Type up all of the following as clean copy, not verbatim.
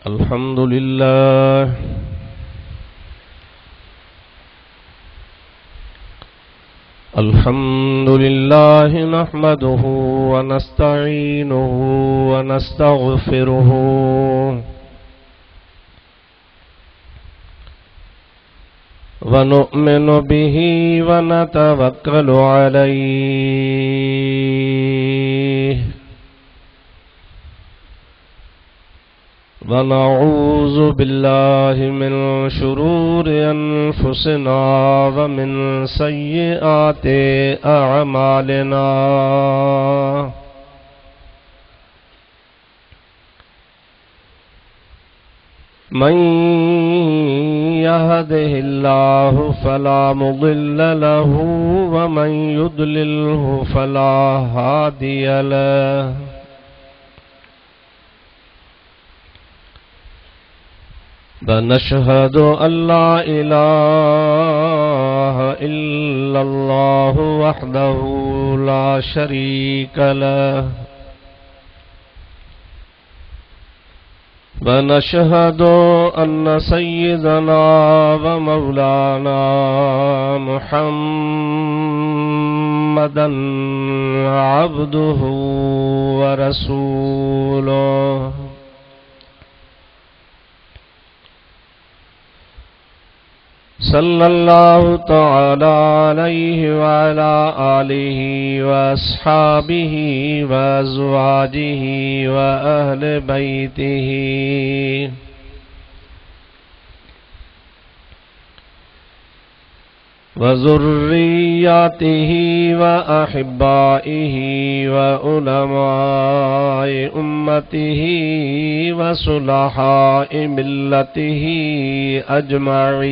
अल्हम्दुलिल्लाह अल्हम्दुलिल्लाह नहमदुहु व नस्तईनुहु व नस्तगफिरुहु व नु'मिनु बिही व नतवक्कलु अलैहि व नऊज़ु बिल्लाहि मिन शुरूरि अनफुसिना व मिन सय्यिआति अअमालिना मन यहदिहिल्लाहु फला मुदिल्ल लहु व मन युद्लिल्हु फला हादिय लहु। ونشهد أن لا إله إلا الله وحده لا شريك له ونشهد أن سيدنا ومولانا محمدا عبده ورسوله सल्लल्लाहु तआला अलैहि व अला आलिहि व अस्हाबिहि व अज़वाजिहि व अहले बैतिहि व ज़ुर्रिय्यतिहि व अहिब्बाइहि व उलमाए उम्मतिहि व सुलहाए मिल्लतिहि अजमईन।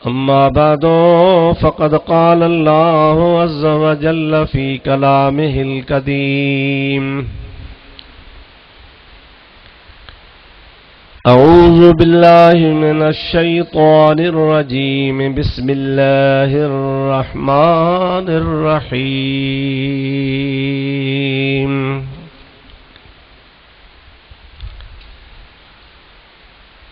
अम्मा बअदु फ़क़द क़ाल अल्लाहु अज़्ज़ व जल्ल फ़ी कलामिहिल कदीम अऊज़ु बिल्लाहि मिनश शैतानिर रजीम बिस्मिल्लाहिर रहमानिर रहीम।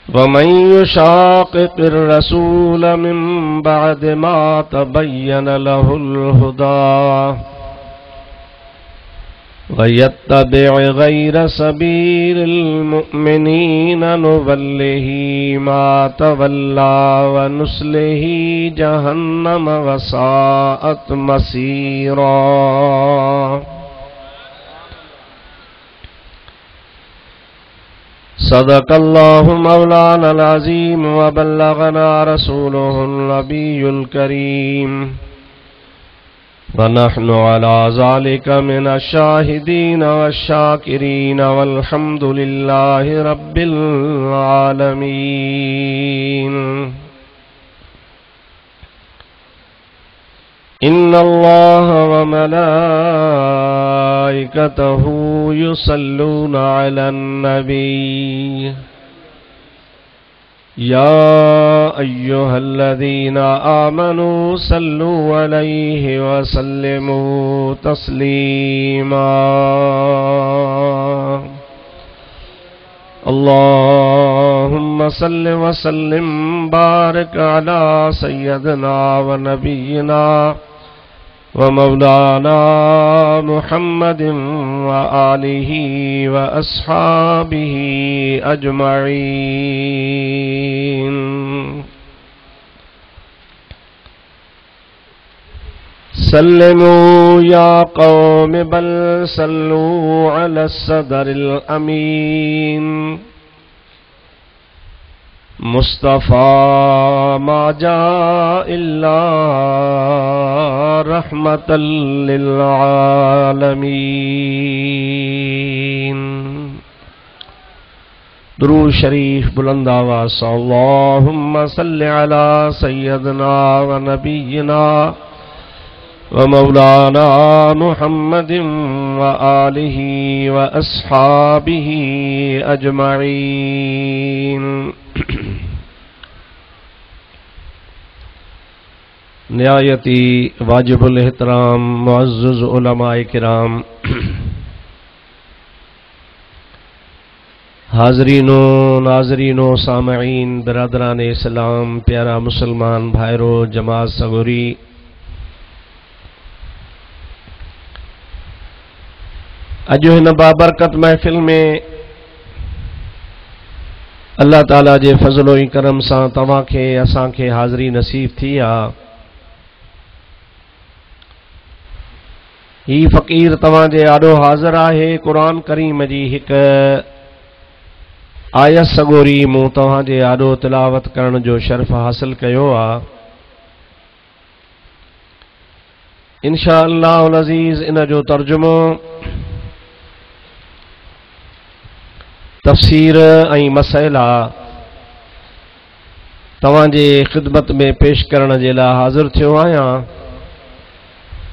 वमन युशाक़िक़िर रसूल मिन बअद मा तबय्यन लहुल हुदा वयत्तबि' गैर सबीलिल मुअमिनीन नुवल्लिहि मा तवल्ला व नुस्लिहि जहन्नम व साअत मसीरा। सदक़ल्लाहु मौलाना अज़ीम व बल्लगना रसूलुहुन नबियुल करीम व नहनु अला ज़ालिका मिनश शाहिदीन वश्शाकिरीन वल्हम्दुलिल्लाहि रब्बिल आलमीन। इन्नल्लाह व मलाइकतहु युसल्लूना अलन नबी या अय्युहल्लज़ीना आमनू सल्लू अलैहि व सल्लिमू तस्लीमा। अल्लाहुम्मा सल्लि व सल्लिम बारिक अला सय्यदिना व नबियिना व मौलाना मुहम्मदिन व आलिहि व अस्हाबिहि अजमईन। सल्लिमू या कौम बल सल्लू अला सदरिल अमीन मुस्तफ़ा मा जा इल्ला रहमतल लिल आलमीन। दुरूद शरीफ बुलंद आवाज़ से अल्लाहुम्मा सल्लि अला सय्यदना व नबिय्यिना व मौलाना मुहम्मदिन व आलिहि व अस्हाबिहि अजमईन। निहायती वाजिबुल एहतराम मुअज़्ज़ज़ उलमाए किराम, हाज़रीनो नाज़रीनो सामईन बिरादरान इस्लाम, प्यारा मुसलमान भाइरो जमात सगोरी, अॼु हिन बाबरकत महफ़िल में अल्लाह ताला जे फज़लो ई करम सां तव्हांखे असांखे हाज़री नसीब थी आहे। ही फ़क़ीर तव्हांजे आॾो हाज़िर आहे। क़ुरान करीम जी हिकु आयत सगोरी मूं तव्हांजे आॾो तिलावत करण जो शर्फ़ हासिल कयो आहे। इंशा अल्लाहुल अज़ीज़ इन जो तर्जुमो तफ़सीर ऐं मसइला तव्हांजे ख़िदमत में पेश करण जे लाइ हाज़िर थियो आहियां।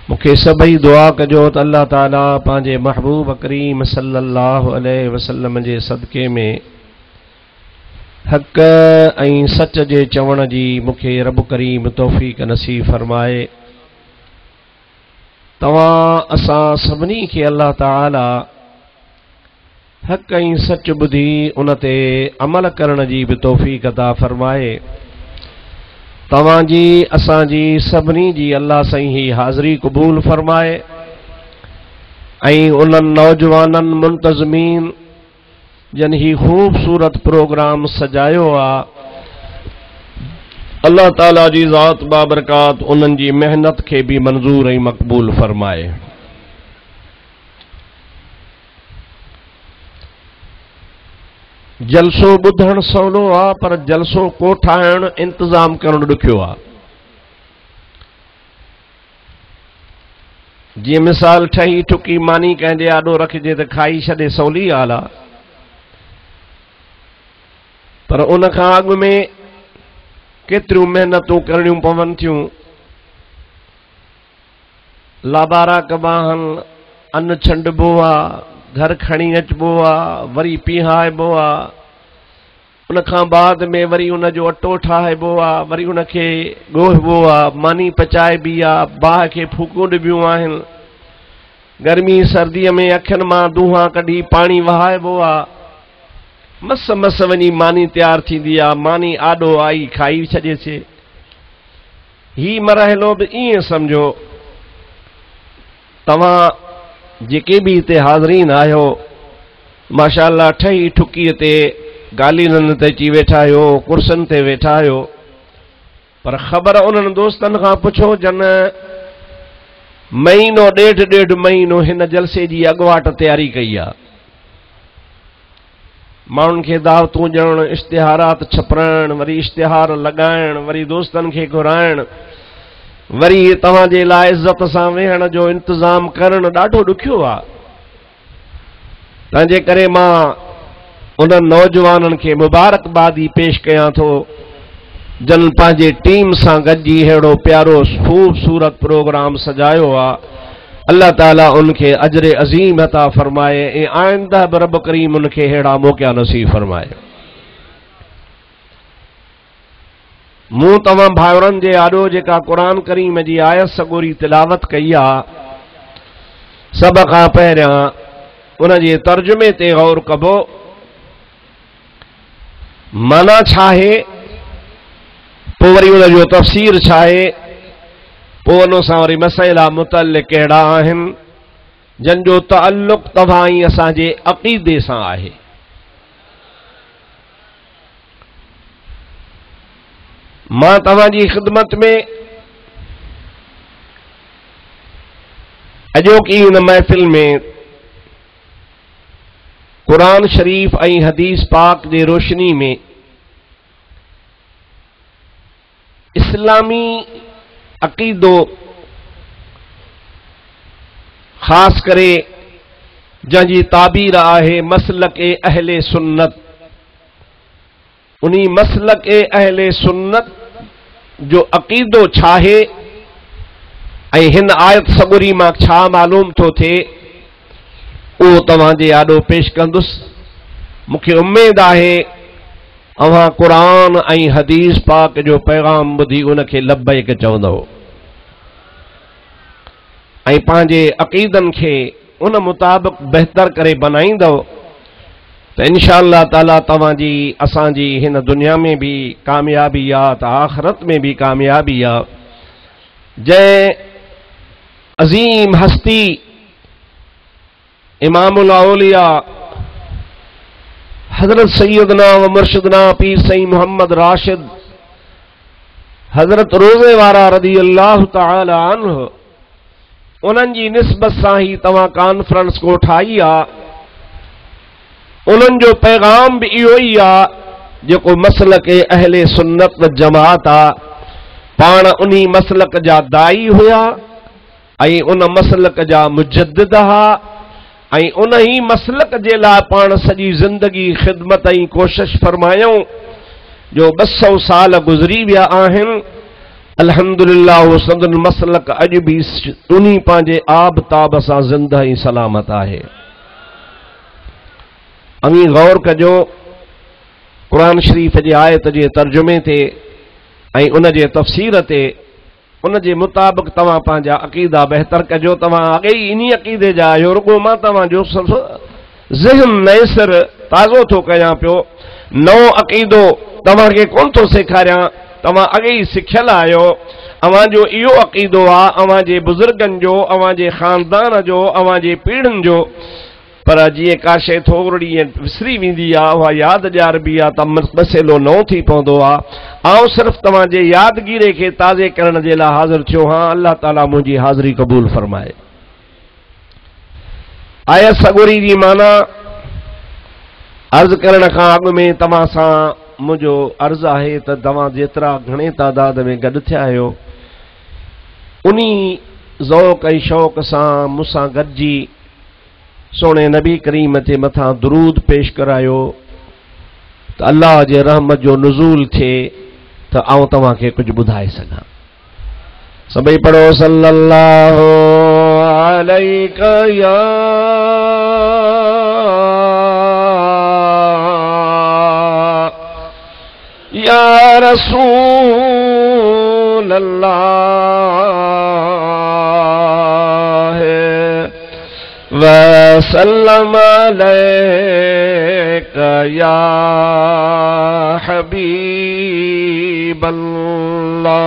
मूंखे सभई दुआ कजो त अल्लाह ताला पंहिंजे महबूब करीम सल्लल्लाहु अलैहि वसल्लम जे सदक़े में हक़ ऐं सच जे चवण जी मूंखे रब करीम तौफ़ीक़ नसीब फरमाए। तव्हां असां सभिनी खे अल्लाह ताला हक़ ऐं सच ॿुधी उन ते अमल करण जी बि तौफ़ीक़ अता फरमाए। तव्हांजी असांजी सभिनी जी अल्लाह साईं ही हाज़री क़बूल फरमाए ऐं उन्हनि नौजवाननि मुंतज़मीन जन ही ख़ूबसूरत प्रोग्राम सजायो आहे, अल्लाह ताला जी ज़ात बाबरकात उन्हनि जी मेहनत खे बि मंज़ूर ऐं मक़बूल फरमाए। जलसो ॿुधण सवलो आहे, पर जलसो को ठाहिण इंतज़ाम करणु ॾुखियो आहे। जीअं मिसाल ठही ठुकी मानी कंहिंजे आॾो रखिजे त खाई छॾे सवली ॻाल्हि आहे, पर उन खां अॻु में केतिरियूं महिनतूं करणियूं पवनि थियूं। लाबारा कबा आहिनि, अन्न छंडिबो आहे, घर खणी अचिबो आहे, वरी पीहाइबो आहे, उन खां बाद में वरी उन जो अटो ठाहिबो आहे, वरी उनखे ॻोहिबो आहे, मानी पचाइबी आहे, बाहि खे फूकूं ॾिबियूं आहिनि, गर्मी सर्दीअ में अखियुनि मां दूंहां कढी पाणी वहाइबो आहे, मस मस वञी मानी तयारु थींदी आहे, मानी आॾो आई खाई छॾियसे। ही मरहलो बि ईअं सम्झो तव्हां जेके बि हिते हाज़रीन आहियो माशाअल्लाह ठही ठुकीअ ते गालीननि ते अची वेठा आहियो, कुर्सियुनि ते वेठा आहियो, पर ख़बर उन्हनि दोस्तनि खां पुछो जन महीनो ॾेढ महीनो हिन जलसे जी अॻुवाट तयारी कई आहे। माण्हुनि खे दावतूं ॾियणु, इश्तिहारात छपाइण, वरी इश्तिहार लॻाइण, वरी दोस्तनि खे घुराइण, वरी तव्हांजे लाइ इज़त सां वेहण जो इंतज़ाम करणु ॾाढो ॾुखियो आहे। तंहिंजे करे मां उन्हनि नौजवाननि खे मुबारकबादी पेश कयां थो जन पंहिंजे टीम सां गॾिजी अहिड़ो प्यारो ख़ूबसूरत प्रोग्राम सजायो आहे। अल्लाह ताला उनखे अजर अज़ीम अता फरमाए ऐं आइंदा बि रब करीम उनखे अहिड़ा मौक़ा नसीब फरमाए। मूं तव्हां भाउरनि जे आॾो जेका क़ुरान करीम जी आयत सगोरी तिलावत कई आहे, सभ खां पहिरियां उन जे तर्जुमे ते गौर कबो। माना छा आहे, पोइ वरी उन जो तफ़सीर छा आहे, पोइ उन सां वरी मसइला मुतल्लिक़ कहिड़ा आहिनि जन जो तअल्लुक़ तव्हां ई असांजे अक़ीदे सां आहे। मां तव्हांजी ख़िदमत में अॼोकी हिन महफ़िल में क़ुरान शरीफ़ ऐं हदीस पाक जे रोशनी में इस्लामी अक़ीदो ख़ासि करे जंहिंजी ताबीर आहे मसलक अहले सुन्नत, उन्ही मसलक अहले सुन्नत जो अक़ीदो छा आहे ऐं हिन आयत सगुरी मां छा मालूम थो थिए उहो तव्हांजे आॾो पेश कंदुसि। मूंखे उमेद आहे अव्हां क़ुरान ऐं हदीस पाक जो पैगाम ॿुधी उनखे लब्बैक चवंदव। ऐं पंहिंजे अक़ीदनि खे उन मुताबिक़ बहितर करे बनाईंदव तो इंशाअल्लाह ताला तव्हांजी असांजी हिन दुनिया में भी कामयाबी आहे त आख़िरत में भी कामयाबी आहे। जंहिं अज़ीम हस्ती इमामुल औलिया हजरत सैयदना व मुर्शिदना पीर सई मोहम्मद राशिद हजरत रोज़े वारा रज़ी अल्लाह तआला अन्हु उन्हनि जी निस्बत सां ही तव्हां कॉन्फ्रेंस को ठाही आहे। उन्हनि जो पैगाम भी इहो ई आहे जेको मसलक अहले सुन्नत व जमात आहे। पाण उन्ही मसलक जा दाई हुआ ऐं उन मसलक जा मुजद्दिद हा ऐं उन ही मसलक जे लाइ पाण सॼी ज़िंदगी ख़िदमत ऐं कोशिश फरमायूं जो 200 साल गुज़री विया आहिनि। अल्हम्दुलिल्लाह वो संदन मसलक अॼु भी उन्ही पंहिंजे आब ताब सां ज़िंदा ऐं सलामत आहे। अमी गौर कजो कुरान शरीफ़ जे आयत जे तर्जुमे ते ऐं उन जे तफ़सीर ते उन जे मुताबिक़ तव्हां पंहिंजा अक़ीदा बहितर कजो। तव्हां अॻे ई इन अक़ीदे जा आहियो, रुगो मां तव्हांजो ज़हन नए सिर ताज़ो थो कयां पियो। नओं अक़ीदो तव्हांखे कोन थो सेखारियां, तव्हां अॻे ई सिखियल आहियो। अव्हांजो इहो अक़ीदो आहे अव्हांजे बुज़ुर्गनि जो, अव्हांजे ख़ानदान जो, अव्हांजे पीढ़ियुनि जो। पर जीअं का शइ थोरी विसरी वेंदी आहे उहा यादि ॾियारबी आहे त मसइलो नओं थी पवंदो आहे। आउं सिर्फ़ु तव्हांजे यादगीरे खे ताज़े करण जे लाइ हाज़िर थियो हाँ। अल्लाह ताला मुंहिंजी हाज़िरी क़बूल फरमाए। आयत सगोरी जी माना अर्ज़ करण खां अॻु में तव्हां सां मुंहिंजो अर्ज़ु आहे त तव्हां जेतिरा घणे तादाद में गॾु थिया आहियो उन्ही ज़ौक़ ऐं शौक़ सां मूंसां गॾिजी सोने नबी करीम ते मथा दुरूद पेश करायो त अल्लाह जे रहमत जो नुज़ूल थिए त आउं तव्हांखे कुझु ॿुधाए सघां। सभई पढ़ो सल्लल्लाहु अलैका या रसूल अल्लाह वसल्लम अलैका या हबीब अल्लाह।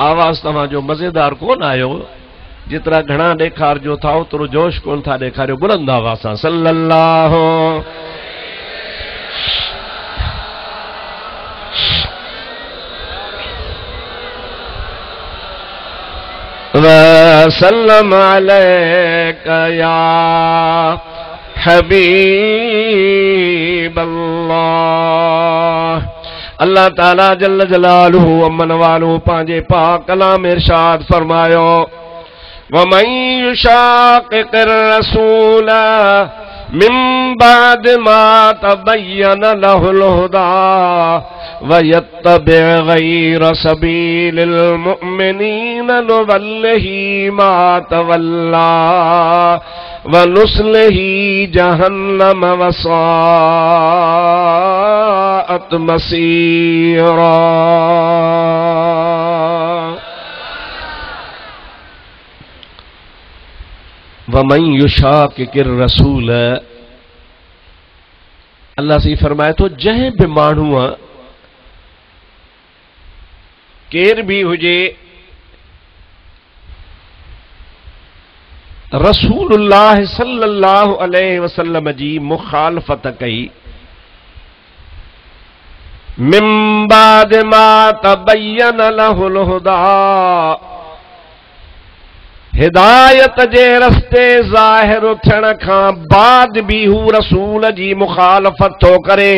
आवाज़ तव्हांजो मज़ेदार कोन आयो, जितरा घणा ॾेखारिजो था ओतिरो जोश कोन था ॾेखारियो। बुलंद आवाज़ सां सल्लल्लाहु वसल्लम अलैका या हबीब अल्लाह। अल्लाह ताला जल्ल जलालुहु अमन वालू पंहिंजे पाक कलाम इरशाद फरमायो वमन युशाक़िक़िर रसूल मिन बाद मा तबय्यन लहुल हुदा वयत्तबि गैर सबीलिल मुअमिनीन नुवल्लिही मा तवल्ला वनुस्लिही जहन्नम वसाअत मसीरा। वमन युशाक़िक़िर रसूल, अल्लाह से फरमाए तो जंहिं बि माण्हूअ केर भी हुजे रसूलुल्लाह सल्लल्लाहु अलैहि वसल्लम जी मुखालफत कई मिन बाद मा तबय्यन लहुल हुदा, हिदायत जे रस्ते ज़ाहिर थियण खां बाद भी हू रसूल जी मुखालफत थो करे।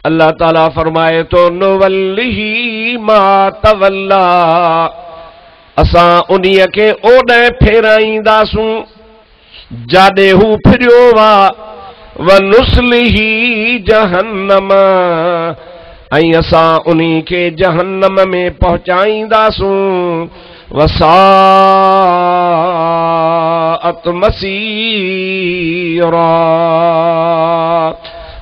अल्लाह ताला फरमाए तो नुवल्लिही मा तवल्ला, असां उन्हीअ खे ओॾे फेराईंदासूं जाॾे हू फिरियो वा। वनुस्लिही जहन्नम, ऐं असां उन्ही खे जहन्नम में पहुचाईंदासूं। वसाअत मसीरा,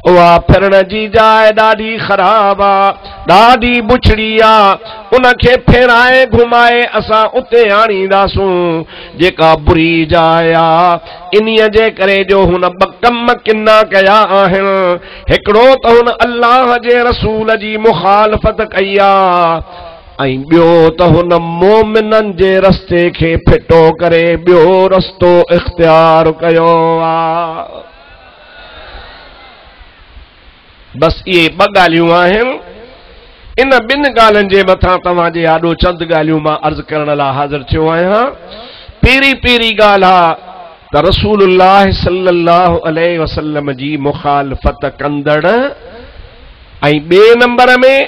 उहा फिरण जी जाइ ॾाढी ख़राब आ, ॾाढी बुछड़ी आ। उनखे फेराए घुमाए असां उते आणींदासूं जेका बुरी जाइ आ। इन्हीअ जे करे जो हुन ॿ कम किना कया आहिनि। हिकिड़ो त हुन अल्लाह जे रसूल जी मुखालफ़त कई आ, ऐं ॿियो त हुन मोमिननि जे रस्ते खे फिटो करे ॿियो रस्तो इख्तियार कयो आ। बस इहे ॿ ॻाल्हियूं आहिनि। इन ॿिनि ॻाल्हियुनि जे मथां तव्हांजे आॾो चंद ॻाल्हियूं मां अर्ज़ करण लाइ हाज़िर थियो आहियां। पहिरीं ॻाल्हि आहे त रसूलुल्लाह सल्लल्लाहु अलैहि वसल्लम जी मुखालफ़त कंदड़, ऐं ॿिए नंबर में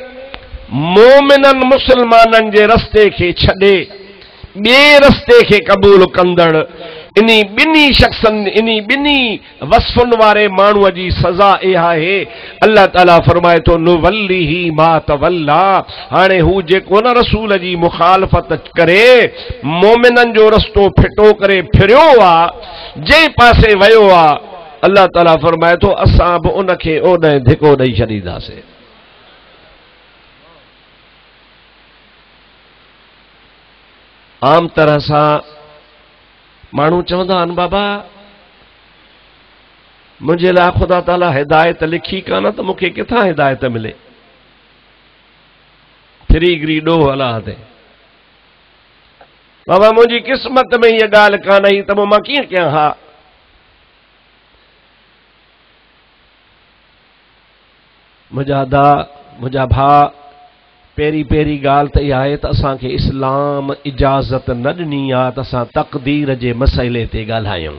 मोमिननि मुसलमाननि जे रस्ते खे छॾे ॿिए रस्ते खे क़बूल कंदड़। इन्ही ॿिन्ही शख़्सनि, इन्ही ॿिन्ही वस्फ़ुनि वारे माण्हूअ जी सज़ा इहा आहे। अल्लाह ताला फरमाए थो नुवल्लिही मा तवल्ला। हाणे हू जेको न रसूल जी मुखालफ़त करे मोमिननि जो रस्तो फिटो करे फिरियो आहे, जंहिं पासे वियो आहे, अल्लाह ताला फरमाए थो असां बि उनखे ओॾे धिको ॾेई छॾींदासीं। आम तरह सां माण्हू चवंदा आहिनि बाबा मुंहिंजे लाइ ख़ुदा ताला हिदायत लिखी कान त मूंखे किथां हिदायत मिले। फिरीगिरी ॾोह अलाह ते बाबा मुंहिंजी क़िस्मत में हीअ ॻाल्हि कान आई त मां कीअं कयां। हा, मुंहिंजा मुंहिंजा भाउ, पहिरीं ॻाल्हि त इहा आहे त असांखे इस्लाम इजाज़त न ॾिनी आहे त असां तक़दीर जे मसइले ते ॻाल्हायूं।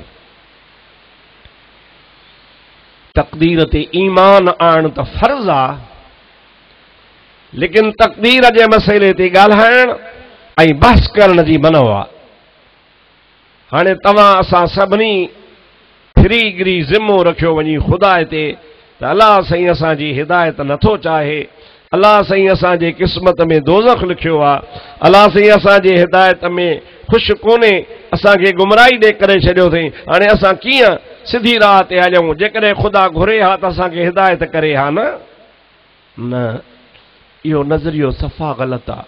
तक़दीर ते ईमान आणणु त फ़र्ज़ आहे, लेकिन तक़दीर जे मसइले ते ॻाल्हाइण ऐं बहस करण जी मनो आहे। हाणे तव्हां असां सभिनी फिरीगिरी ज़िम्मो रखियो वञी ख़ुदा ते त अलाह साईं असांजी हिदायत नथो चाहे, अलाह साईं असांजे क़िस्मत में दोज़ख लिखियो आहे, अलाह साईं असांजे हिदायत में ख़ुशि कोन्हे, असांखे गुमराही ॾे करे छॾियो अथई। हाणे असां कीअं सिधी राह ते हलूं? जेकॾहिं ख़ुदा घुरे हा त असांखे हिदायत करे हा न। इहो नज़रियो सफ़ा ग़लति आहे।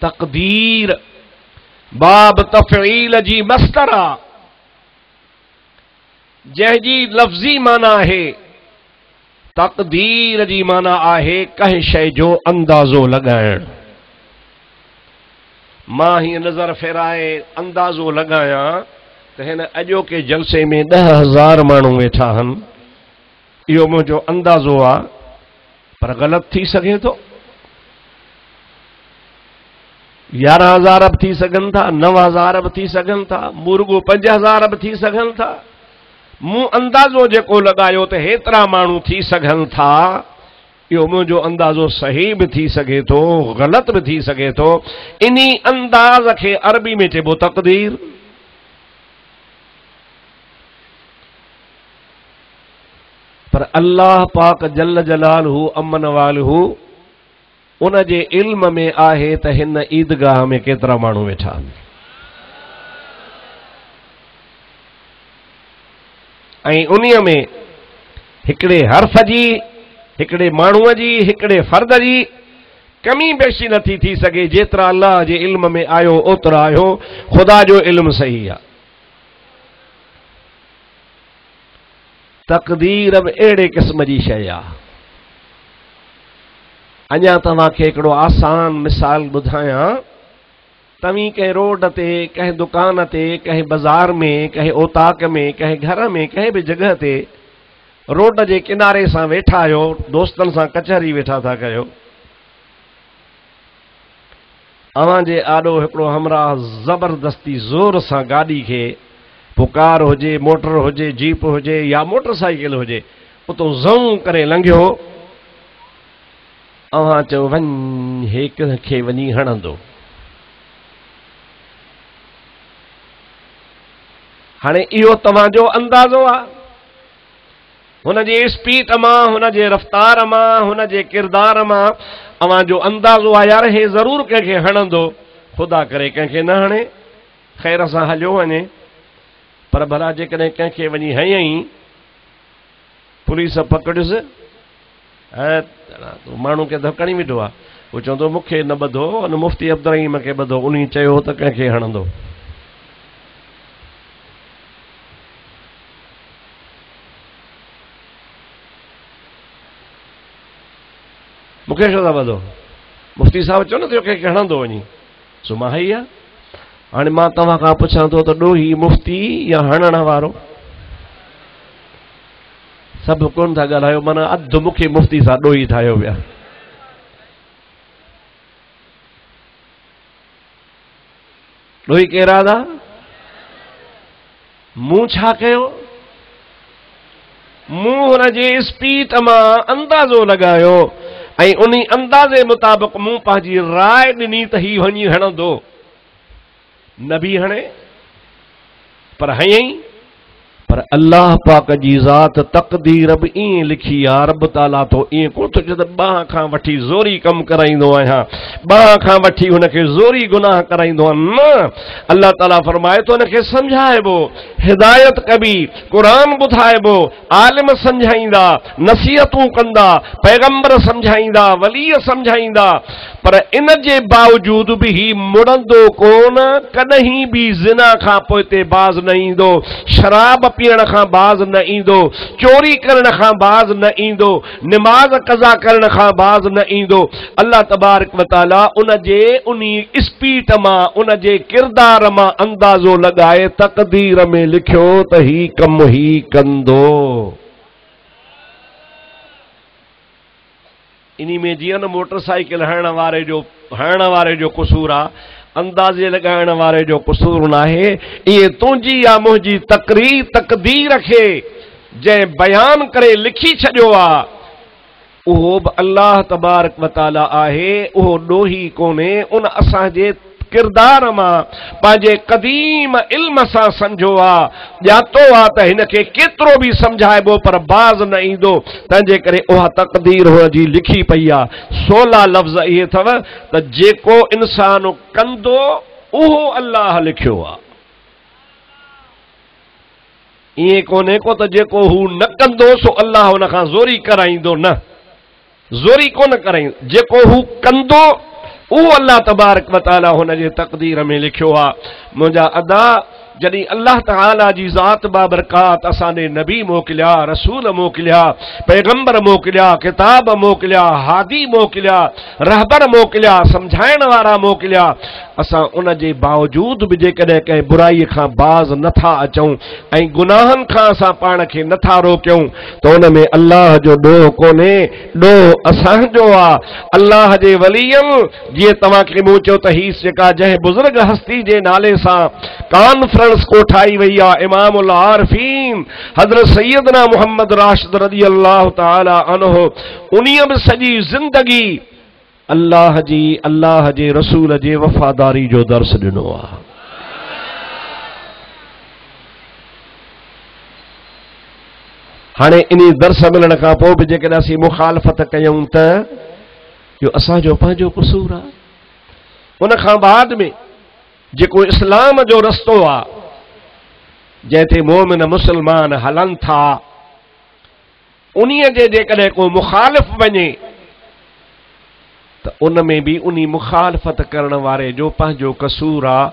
तक़दीर बाब तफ़ईल जी मस्तर आहे, जंहिंजी लफ़्ज़ी माना आहे तक़दीर जी माना आहे कंहिं शइ जो अंदाज़ो लॻाइण। मां हीअ नज़र फेराए अंदाज़ो लॻायां त हिन अॼोके जलसे में 10,000 माण्हू वेठा आहिनि, इहो मुंहिंजो अंदाज़ो आहे, पर ग़लति थी सघे थो। 11,000 बि थी सघनि था, 9,000 बि थी सघनि था, मुर्गो 5,000 बि थी सघनि था। मूं अंदाज़ो जेको लॻायो त हेतिरा माण्हू थी सघनि था, इहो मुंहिंजो अंदाज़ो सही बि थी सघे थो, ग़लति बि थी सघे थो। इन्ही अंदाज़ खे अरबी में चइबो तक़दीर। पर अल्लाह पाक जल जलालहू अमन वालहू उन जे इल्म में आहे त हिन ईदगाह में केतिरा माण्हू वेठा आहिनि, ऐं उन्हीअ में हिकिड़े हर्फ़ जी, हिकिड़े माण्हूअ जी, हिकिड़े फ़र्द जी कमी बेशी नथी थी सघे। जेतिरा अल्लाह जे इल्म में आयो ओतिरा आयो। ख़ुदा जो इल्म सही आहे। तक़दीर बि अहिड़े क़िस्म जी शइ आहे। अञा तव्हांखे हिकिड़ो आसान मिसाल ॿुधायां। तव्हीं कंहिं रोड ते, कंहिं दुकान ते, कंहिं बाज़ार में, कंहिं ओताक में, कंहिं घर में, कंहिं बि जॻह ते रोड जे किनारे सां वेठा आहियो, दोस्तनि सां कचहरी वेठा था कयो। अव्हांजे आॾो हिकिड़ो हमराह ज़बरदस्ती ज़ोर सां गाॾी खे, पोइ कार हुजे, मोटर हुजे, जीप हुजे या मोटरसाइकिल हुजे, उतो ज़ऊं करे लंघियो। अव्हां चयो वञ हेक खे वञी हणंदो। हाणे इहो तव्हांजो अंदाज़ो आहे। हुन जे स्पीड मां, हुन जे रफ़्तार मां, हुन जे किरदार मां अव्हांजो अंदाज़ो आहे यार हे ज़रूरु कंहिंखे हणंदो। ख़ुदा करे कंहिंखे न हणे, ख़ैर सां हलियो वञे। पर भला जेकॾहिं कंहिंखे वञी हयईं पुलिस पकड़ियुसि ऐं माण्हू खे धकड़ी विधो आहे। उहो चवंदो मूंखे न ॿधो, अन मुफ़्ती अब्दुर्रहीम खे ॿधो, उन चयो त कंहिंखे हणंदो। मूंखे छो था ॿधो? मुफ़्ती साहिब चओ न त कंहिंखे हणंदो वञी, सो मां ही आहे। हाणे मां तव्हां खां पुछां थो त ॾोही मुफ़्ती या हणण वारो? सभु कोन था ॻाल्हायो, माना अधु मूंखे मुफ़्ती सां ॾोही ठाहियो विया। ॾोही केरु था? मूं छा कयो? मूं हुनजे स्पीच मां अंदाज़ो लॻायो ऐं उन अंदाज़े मुताबिक़ मूं पंहिंजी राय ॾिनी त ही वञी हणंदो। न बि हणे पर हयईं, पर अल्लाह पाक जी ज़ात तक़दीर बि ईअं लिखी आहे। रब ताला तो ईअं कोन थो चए त ॿाह खां वठी ज़ोरी कमु कराईंदो आहियां, ॿाह खां वठी हुनखे ज़ोरी गुनाह कराईंदो आहियां। न, अल्लाह ताला फरमाए थो हुनखे सम्झाइबो, हिदायत कबी, क़ुरान ॿुधाइबो, आलिम सम्झाईंदा, नसीहतूं कंदा, पैगंबर सम्झाईंदा, वली सम्झाईंदा, पर इन जे बावजूद बि ही मुड़ंदो कोन, कॾहिं बि ज़िना खां पोइ ते बाज़ न ईंदो, शराब पीअण खां बाज़ न ईंदो, चोरी करण खां बाज़ न ईंदो, निमाज़ कज़ा करण खां बाज़ न ईंदो। अल्लाह तबारक व तआला उन जे उन स्पीड मां, उन जे किरदार मां अंदाज़ो लॻाए तक़दीर में लिखियो त ही कम ही कंदो। इन्ही में जीअं न मोटरसाइकिल हणण वारे जो कसूर आहे, अंदाज़े लॻाइण वारे जो कसूर न आहे। इहे तुंहिंजी या मुंहिंजी तक़दीर खे जंहिं बयान करे लिखी छॾियो आहे, उहो बि अल्लाह तबारक व तआला आहे। उहो ॾोही कोन्हे, उन असांजे किरदार मां पंहिंजे क़दीम इल्म सां सम्झो आहे, ॼातो आहे त हिन खे केतिरो बि सम्झाइबो पर बाज़ न ईंदो, तंहिंजे करे उहा तक़दीर हुनजी लिखी पई आहे। 16 लफ़्ज़ इहे अथव त जेको इंसान कंदो उहो अल्लाह लिखियो आहे। ईअं कोन्हे को त जेको हू न कंदो सो अल्लाह हुन खां ज़ोरी कराईंदो, न, ज़ोरी कोन कराईंदो। जेको हू कंदो उहो अल्लाह तबारक व तआला हुन जे तक़दीर में लिखियो आहे। मुंहिंजा अदा, जॾहिं अल्लाह ताला जी ज़ात बाबरकात असांजे नबी मोकिलिया, रसूल मोकिलिया, पैगंबर मोकिलिया, किताब मोकिलिया, हादी मोकिलिया, रहबर मोकिलिया, सम्झाइण वारा मोकिलिया, असां उन जे बावजूद बि जेकॾहिं कंहिं बुराईअ खां बाज़ नथा अचूं ऐं गुनाहनि खां असां पाण खे नथा रोकियूं त उन में अल्लाह जो ॾोह कोन्हे, ॾोह असांजो आहे। अल्लाह जे वलीअम, जीअं तव्हांखे मूं चयो त हीअ जेका जंहिं बुज़ुर्ग हस्ती जे नाले सां कॉन्फ्रेंस कोठाई वई आहे, इमामुल आरिफीन हज़रत सैयदना मुहम्मद राशिद रज़ी अल्लाह ताला अन्हु, उन्हीअ बि सॼी ज़िंदगी अल्लाह जे रसूल जे वफ़ादारी जो दर्स ॾिनो आहे। हाणे इन दर्स मिलण खां पोइ बि जेकॾहिं असीं मुखालफ़त कयूं त इहो असांजो पंहिंजो कसूर आहे। उन खां बाद में जेको इस्लाम जो रस्तो आहे, जंहिं ते मोमिन मुस्लमान हलनि था, उन्हीअ जे जेकॾहिं को मुखालिफ़ वञे त उन में बि उन मुखालफ़त करण वारे जो पंहिंजो कसूर आहे।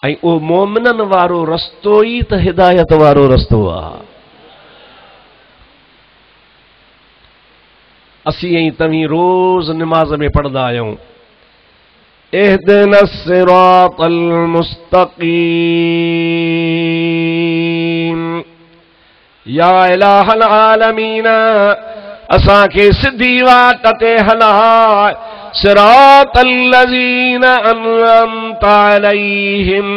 ऐं उहो मोमिननि वारो रस्तो ई त हिदायत वारो रस्तो आहे। असीं ऐं तव्हीं रोज़ निमाज़ में पढ़ंदा आहियूं, इहदिनस सिरातल मुस्तक़ीम, या इलाहल आलमीन, असांखे सिधी वाट ते हलाए, सिरातल लज़ीन अनअमत अलैहिम,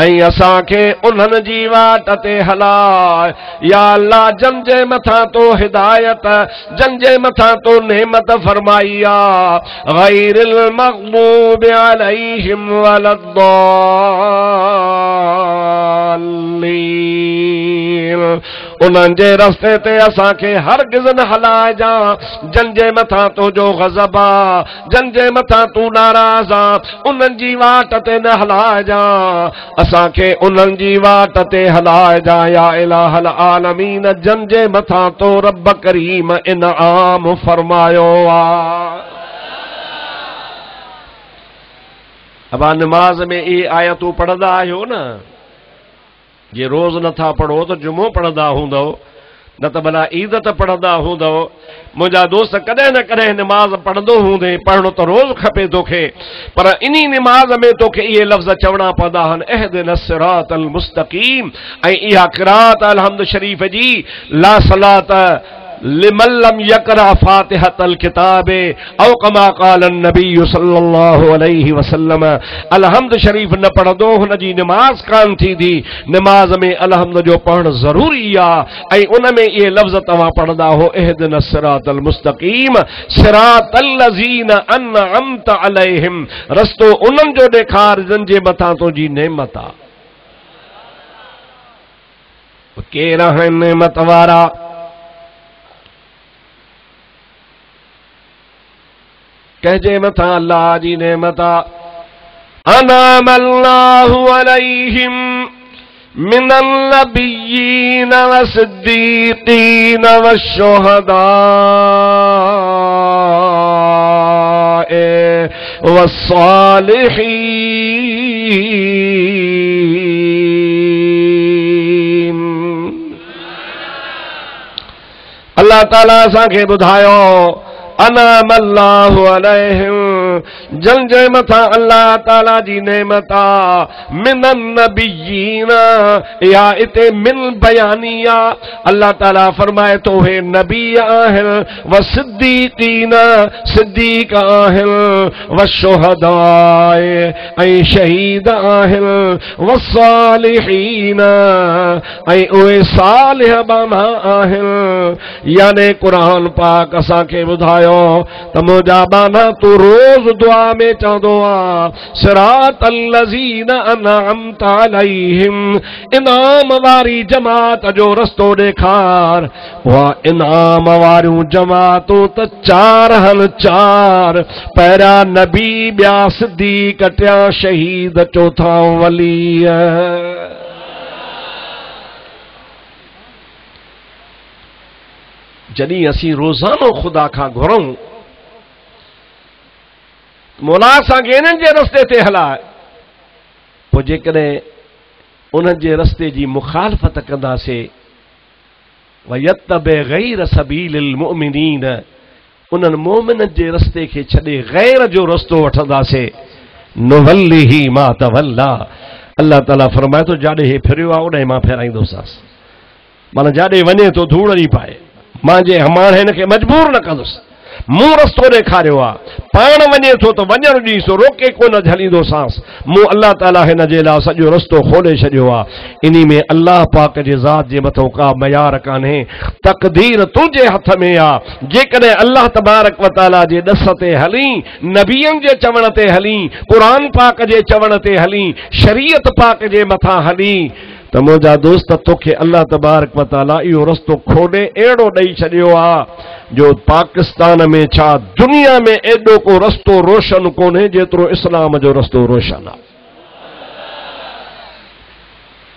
ऐं असांखे उन्हनि जी वाट ते हलाए। या अल्लाह, जन जे मथां तो हिदायत, जन जे मथां तो नेमत फरमाई आहे, गैरिल मग़्दूबि अलैहिम वलद्दालिन, दालील। उन्हनि जे रस्ते ते असांखे हरगिज़ न हलाइजा जंहिंजे मथां तुंहिंजो ग़ज़ब आ, जंहिंजे मथां तूं नाराज़ आ, उन्हनि जी वाट ते न हलाइजा, असांखे उन्हनि जी वाट ते हलाइजा या इलाहल आलमीन, जंहिंजे मथां तो रब करीम इनाम फरमायो आ। अब नमाज में ये आयतूं पढ़ंदा आहियो न, जे रोज़ नथा पढ़ो तो जुमो पढ़ंदा हूंदव, न त भला ईद त पढ़ंदा हूंदव। मुंहिंजा दोस्त कॾहिं न कॾहिं नमाज़ पढ़ंदो हूंदे, पढ़णो त रोज़ खपे तोखे, पर इन्ही नमाज़ में तोखे इहे लफ़्ज़ चवणा पवंदा आहिनि, इहदिना सिरातल मुस्तक़ीम। ऐं इहा क़िराअत अलहम्द शरीफ़ जी, ला सलात लिमन लम यक़रा फातिहतल किताबे औ कमा क़ाल नबी सल्लल्लाहु अलैहि वसल्लम। अलहम्द शरीफ़ न पढ़ंदो हुन जी नमाज कान थींदी। नमाज में अलहम्द जो पढ़णु ज़रूरी आहे, ऐं उन में इहे लफ़्ज़ तव्हां पढ़ंदा हो, इहदिना सिरातल मुस्तक़ीम सिरातल लज़ीना अनअमत अलैहिम, रस्तो उन्हनि जो ॾेखार जिन जे मथां तुंहिंजी नेमत आहे। केर आहिनि नेमत वारा? कहजे मथा अल्लाह जी नेमत अनामल्लाहु अलैहिम मिनन नबिय्यीन वस्सिद्दीक़ीन वश्शुहदाए वस्सालिहीन। अल्लाह ताला असांखे ॿुधायो अनामल्लाहु अलैहिम, जंहिंजे मथां अल्लाह ताला जी नेमत आ, मिनन नबिय्यीन, या इते मिन बयानिया, अल्लाह ताला फरमाए तो हे नबी आहिनि, व सिद्दीक़ीन, सिद्दीक़ आहिनि, व शुहदाए, ऐं शहीद आहिनि, व सालिहीन, ऐं उहे सालिह बामा आहिनि। याने क़ुरान पाक असांखे ॿुधायो त मुंहिंजा बाना तू रोज़ दुआ में चवंदो आ, सिरातल लज़ीना अनअमत अलैहिम, इनाम वारी जमात जो रस्तो ॾेखार। उहा इनाम वारियूं जमातूं त चार हल चार, पहिरियां नबी, ॿिया सिद्दीक़, टियां शहीद, चौथा वली। जॾहिं असीं रोज़ानो ख़ुदा खां घुरूं, मौला असांखे इन्हनि जे रस्ते ते हलाए, पोइ जेकॾहिं उन्हनि जे रस्ते जी मुखालफ़त कंदासीं, वयत्तबि गैर सबीलिल मुमिनीन, उन्हनि मोमिननि जे रस्ते खे छॾे गैर जो रस्तो वठंदासीं, नुवल्लिही मा तवल्ला, अल्लाह ताला फरमाए थो जाॾे हे फिरियो आहे ओॾे मां फेराईंदोसांसि। माना जाॾे वञे थो धूड़ न पाए, मां जे हाणे हिन खे मजबूर न कंदुसि, मूं रस्तो ॾेखारियो आहे, पाण वञे थो त वञणु ॾींसो, रोके कोन हलींदोसांसि। मूं अल्लाह ताला हिन जे लाइ सॼो रस्तो खोले छॾियो आहे। इन्ही में अल्लाह पाक जे ज़ात जे मथां का मयार कान्हे, तक़दीर तुंहिंजे हथ में आहे। जेकॾहिं अल्लाह तबारक व ताला जे ॾस ते हली, नबियनि जे चवण ते हली, क़ुरान पाक जे चवण ते हली, शरीयत पाक जे मथां हली, त मुंहिंजा दोस्त तोखे अल्लाह तबारक व ताला इहो रस्तो खोले अहिड़ो ॾेई छॾियो आहे जो पाकिस्तान में छा दुनिया में एॾो को रस्तो रोशन कोन्हे जेतिरो इस्लाम जो रस्तो रोशन आहे।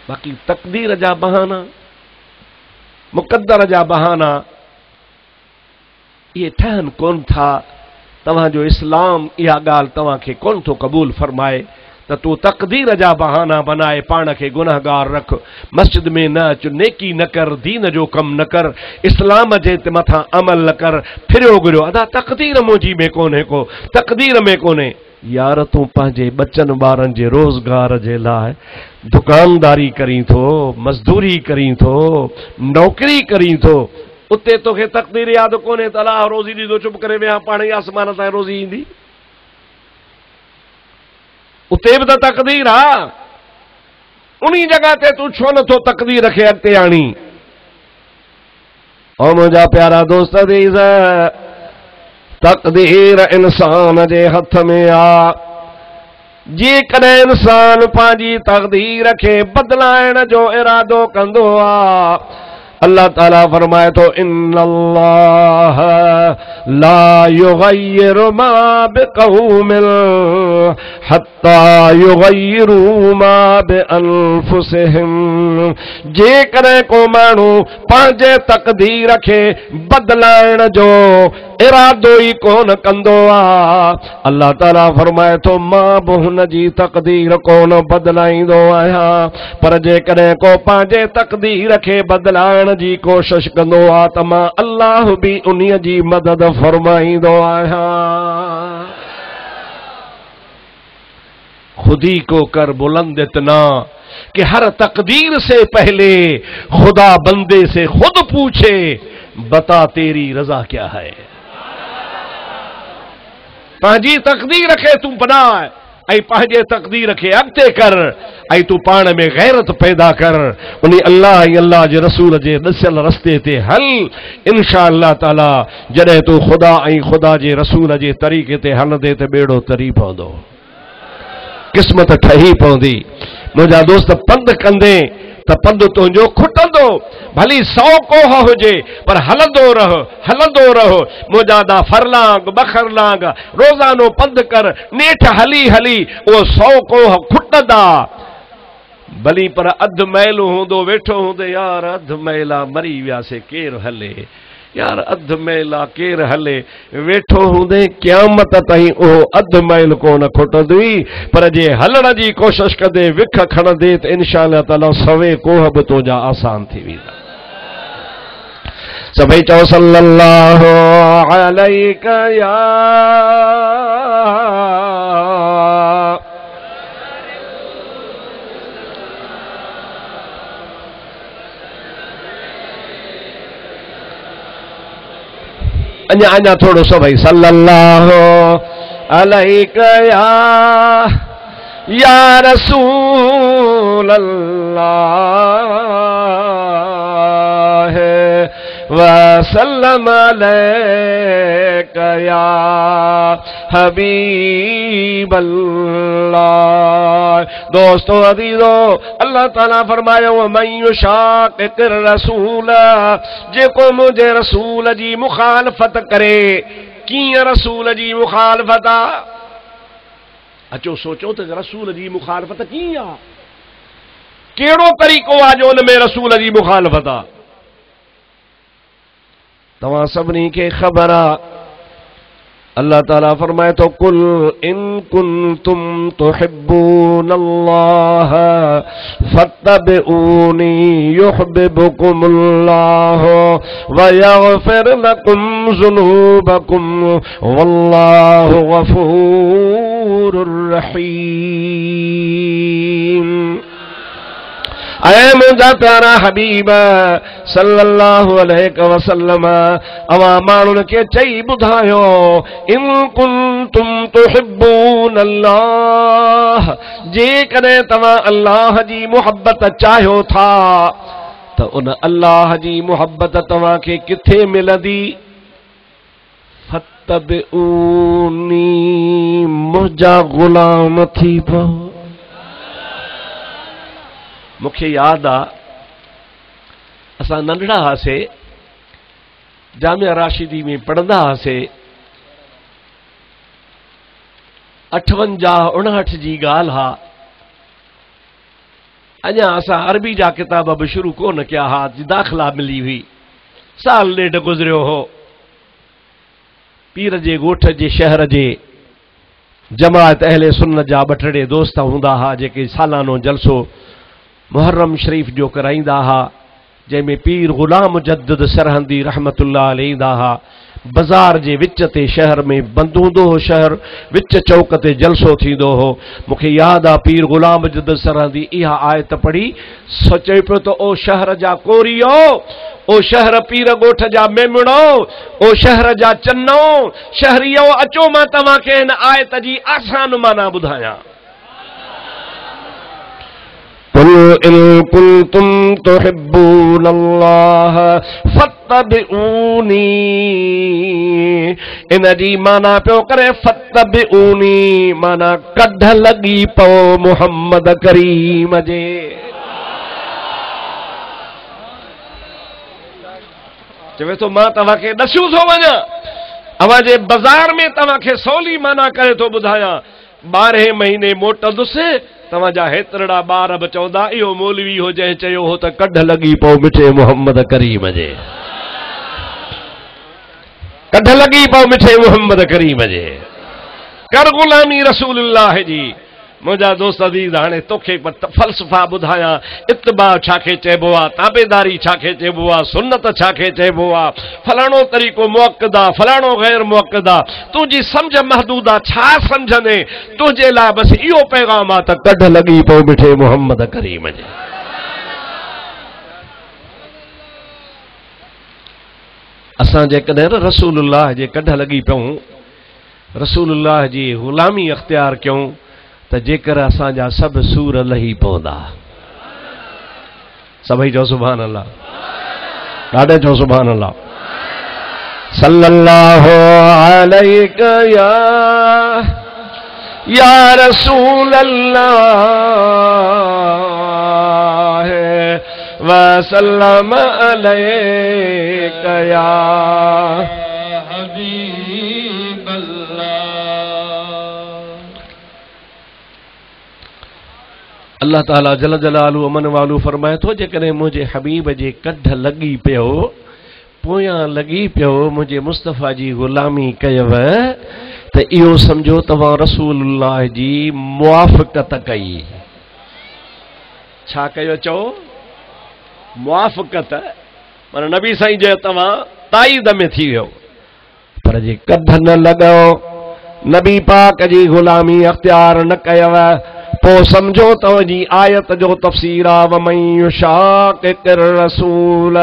बाक़ी तक़दीर जा बहाना, मुक़द्दर जा बहाना इहे ठहनि कोन था। तव्हांजो इस्लाम इहा ॻाल्हि तव्हांखे कोन थो क़बूल फरमाए त तूं तक़दीर जा बहाना बनाए पाण खे गुनहगार रख, मस्जिद में न अच, नेकी न कर, दीन जो कमु न कर, इस्लाम जे मथां अमल न कर, फिरियो घुरियो अदा तक़दीर मुंहिंजी में कोन्हे, को तक़दीर में कोन्हे। यार तूं पंहिंजे बचनि ॿारनि जे रोज़गार जे लाइ दुकानदारी करीं थो, मज़दूरी करीं थो, नौकरी करीं थो, उते तोखे तक़दीर यादि कोन्हे त अलाह रोज़ी ॾींदो, चुप करे विया, पाण ई आसमान ताईं रोज़ी ईंदी। उते बि त तक़दीर आहे, उन जगह ते तूं छो नथो तक़दीर खे अॻिते आणी? ओ मुंहिंजा प्यारा दोस्त अज़ीज़, तक़दीर इंसान जे हथ में आहे। जे कॾहिं इंसान पंहिंजी तक़दीर खे बदलाइण जो इरादो कंदो आहे, अल्लाह ताला फरमाए तो इन्नल्लाह ला युगय्यिरु मा बिक़ौमिन हत्ता युगय्यिरु मा बिअनफुसिहिम। जेकॾहिं को माण्हू पंहिंजे तक़दीर खे बदलाइण जो इरादो ई कोन कंदो आहे, अल्लाह ताला फरमाए तो मां बि हुन जी तक़दीर कोन बदलाईंदो आहियां। पर जेकॾहिं को पंहिंजे तक़दीर खे बदलाइण जी कोशिश कंदो आहे त मां अल्लाह बि उन्हीअ जी मदद फरमाईंदो आहियां। खुद ही को कर बुलंद इतना कि हर तकदीर से पहले खुदा बंदे से खुद पूछे, बता तेरी रजा क्या है। पंहिंजी तकदीर खे तूं बनाए ऐं पंहिंजे तकदीर खे अॻिते कर ऐं तूं पाण में गैरत पैदा कर, उन अल्लाह ऐं अल्लाह जे रसूल जे ॾसियल रस्ते ते हल। इंशा अल्लाह ताला जॾहिं तूं ख़ुदा ऐं ख़ुदा जे रसूल जे तरीक़े ते हलंदे त ॿेड़ो तरी पवंदो, क़िस्मत ठही पवंदी। मुंहिंजा दोस्त पंधु कंदे त पंधु तुंहिंजो खुटंदो, भली 100 कोह हुजे पर हलंदो रहो। मुंहिंजा दा फरलांग 2 फरलांग रोज़ानो पंधु कर, नेठ हली हली उहो 100 कोह खुटंदा। भली पर अधु मैल हूंदो, वेठो हूंदे यार अधु मैला मरी वियासीं, केरु हले यार अधु मैला केरु हले, वेठो हूंदे क़यामत ताईं उहो अधु मैल कोन खुटंदी। पर जे हलण जी कोशिश कंदे विख खणंदे त इंशा अल्लाह ताला 100 कोह बि तुंहिंजा आसान थी वेंदा। सभई चओ सल्लल्लाहु अलैका या अञा थोड़ो सो भाई सल्लल्लाहु अलैका या रसूल अल्लाह वसल्लम अलैका या हबीब अल्लाह। दोस्तों अजीजो, अल्लाह ताला फरमायो मन युशाक़िक़िर रसूल, जेको मुंहिंजे रसूल जी मुखालफ़त करे। कीअं रसूल जी मुखालफ़त आहे? अचो सोचो त रसूल जी मुखालफ़त कीअं आहे, कहिड़ो तरीक़ो आहे जो उन में रसूल जी मुखालफ़त आहे। तव्हां सभिनी खे ख़बर आहे, अल्लाह ताला फरमाए तो कुल इन कुंतुम तुहिब्बूनल्लाह फत्तबिऊनी युहिब्बुकुमुल्लाह व यग़फिर लकुम ज़ुनूबकुम वल्लाहु गफूरुर रहीम। ऐ मुंहिंजा प्यारा हबीब सल्लल्लाहु अलैहि वसल्लम, अवां माण्हुनि खे चई ॿुधायो, इन कुंतुम तुहिब्बून अल्लाह, जेकॾहिं तव्हां अल्लाह जी मुहब्बत चाहियो था त उन अल्लाह जी मुहब्बत तव्हां खे किथे मिलंदी? फत्तबिऊनी, मुंहिंजा ग़ुलाम थी पओ। मूंखे यादि आहे असां नंढड़ा हुआसीं, जामिया राशिदी में पढ़ंदा हुआसीं। 58-59 जी ॻाल्हि हा। अञा असां अरबी जा किताब बि शुरू कोन कया हा, दाख़िला मिली हुई, साल ॾेढ गुज़रियो हो। पीर जे ॻोठ जे शहर जे जमात अहले सुन्नत जा 2-3 दोस्त हूंदा हुआ, जेके सालानो जलसो मुहर्रम शरीफ जो कराईंदा हुआ, जंहिंमें पीर ग़ुलाम मुजद्दिद सरहंदी रहमतुल्लाह अलैहि ईंदा हुआ। बाज़ार जे विच ते शहर में बंदि हूंदो हो, शहर विच चौक ते जलसो थींदो हो। मूंखे यादि आहे पीर ग़ुलाम मुजद्दिद सरहंदी इहा आयत पढ़ी, सोचे पियो त ओ शहर जा कोरियो, ओ शहर पीर ॻोठ जा मेमणो, ओ शहर जा चन्नो, शहरियो अचो मां तव्हांखे हिन आयत जी आसान माना ॿुधायां। कुल इन कुंतुम तुहिब्बूनल्लाह फत्तबिऊनी, इन जी माना पियो करे फत्तबिऊनी माना कढ लगी पो मुहम्मद करीम जे। चवे तो मां तव्हांखे ॾसियो थो वञा, अवां जे बाज़ार में तव्हांखे सवली माना करे थो ॿुधायां। 12 महीने मोटंदुसि, तव्हांजा हेतिरा ॿार बि चवंदा इहो मौलवी हो जंहिं चयो हो त कढ लॻी पओ मिठे मुहम्मद करीम जे, कढ लॻी पओ मिठे मुहम्मद करीम जे, कर गुलामी रसूलुल्लाह जी। मुंहिंजा दोस्त अज़ीज़, हाणे तोखे फ़लसफ़ा ॿुधायां, इत्तिबा छाखे चइबो आहे, ताबेदारी छाखे चइबो आहे, सुन्नत छाखे चइबो आहे, फलाणो तरीक़ो मुअक्कद आहे, फलाणो गैर मुअक्कद आहे। तुंहिंजी सम्झ महदूद आहे, छा सम्झंदे? तुंहिंजे लाइ बसि इहो पैगाम आहे त कढ लॻी पओ मिठे मुहम्मद करीम जे। असां जेकॾहिं रसूलुल्लाह जे कढ लॻी पियूं, रसूलुल्लाह जी ग़ुलामी अख़्तियार कयूं, त जेकर असांजा सभु सूर लही पवंदा। सभई चओ सुभान अल्लाह, ॾाढे चओ सुभान अल्लाह। सल्लल्लाहु अलैका या रसूल अल्लाह व सल्लम अलैका या हबीब अल्लाह ताला जल जलालू अमन वालू फरमाए थो, जेकॾहिं मुंहिंजे हबीब जे कढ लॻी पियो, पोयां लॻी पियो, मुंहिंजे मुस्तफ़ा जी ग़ुलामी कयव, त इहो सम्झो तव्हां रसूलुल्लाह जी मुआफ़क़त कई। छा कयो चओ? मुआफ़क़त, माना नबी साईं जो तव्हां ताईद में थी वियो, पर जे कढ न लॻो, नबी पाक जी ग़ुलामी अख़्तियार न कयव, पोइ सम्झो तव्हांजी आयत जो तफ़सीर आहे, वमन युशाक़िक़िर रसूल,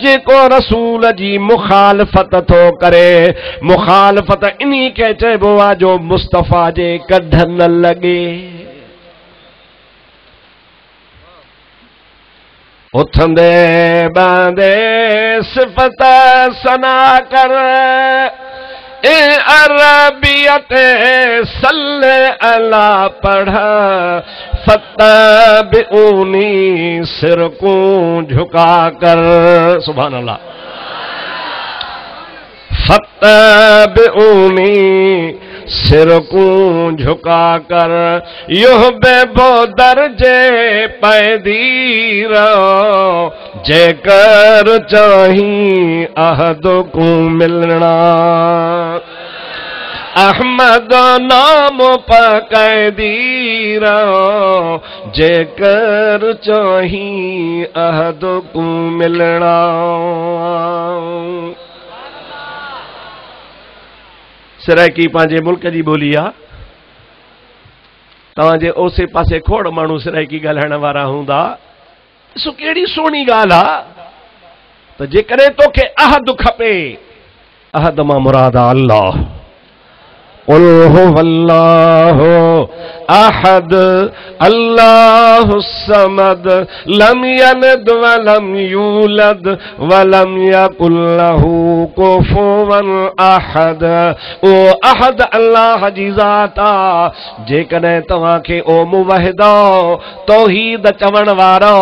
जेको रसूल जी मुखालफ़त थो करे, मुखालफ़त इन्ही खे चइबो आहे जो मुस्तफ़ा जे कढ न लॻे। उथंदे बंदे सिफ़त सना कर, ए अरबियत सल्ले अला पढ़, फत्तबिऊनी सिर को झुका कर। सुभान अल्लाह। फत्तबिऊनी सिर को झुका कर, युह बेबो दर्जे पैदीर, जेकर चाही अहद को मिलना, अहमद नाम पकैदीर, जेकर चाही अहद को मिलना। सराइकी पंहिंजे मुल्क जी ॿोली आहे। तव्हांजे ओसे पासे खोड़ माण्हू सराइकी ॻाल्हाइण वारा हूंदा। ॾिसो कहिड़ी सुहिणी ॻाल्हि आहे त जेकॾहिं तोखे अहद खपे, अहद मां मुराद आहे अल्लाह। क़ुल हुवल्लाहु अहद अल्लाहु समद लम यलिद वलम यूलद वलम यकुल लहू कुफुवन अहद। ओ अहद अल्लाह जी ज़ात आहे। जेकॾहिं तव्हांखे ओ मुवहिदो तौहीद चवण वारो,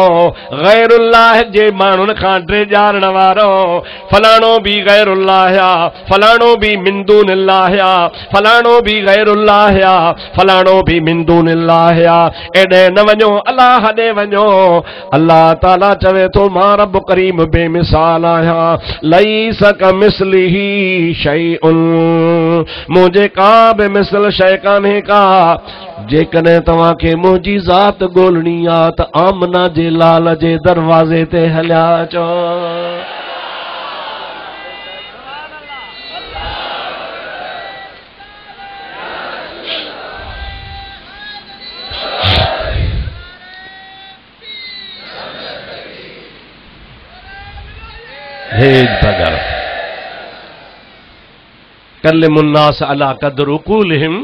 गैरुल्लाह जे माण्हुनि खां ड्रेजारण वारो, फलाणो बि गैरुल्लाह आहे, फलाणो बि मिन दूनिल्लाह आहे, फलाणो भी गैरुल्लाह या, फलाणो भी मिन दूनिल्लाह या, एॾे न वञो, अल्लाह ॾे वञो। अल्लाह ताला चवे थो, मां रब करीम बेमिसाल आहियां, लैस कमिस्लिही शैउन, मुंहिंजे का बि मिसल शइ कान्हे का। जेकॾहिं तव्हांखे मुंहिंजी ज़ात ॻोल्हणी आहे त आमना जे लाल जे दरवाज़े ते हलिया अचो। भेज पगर कल्लिमुन्नास अला क़द्र उक़ूलिहिम,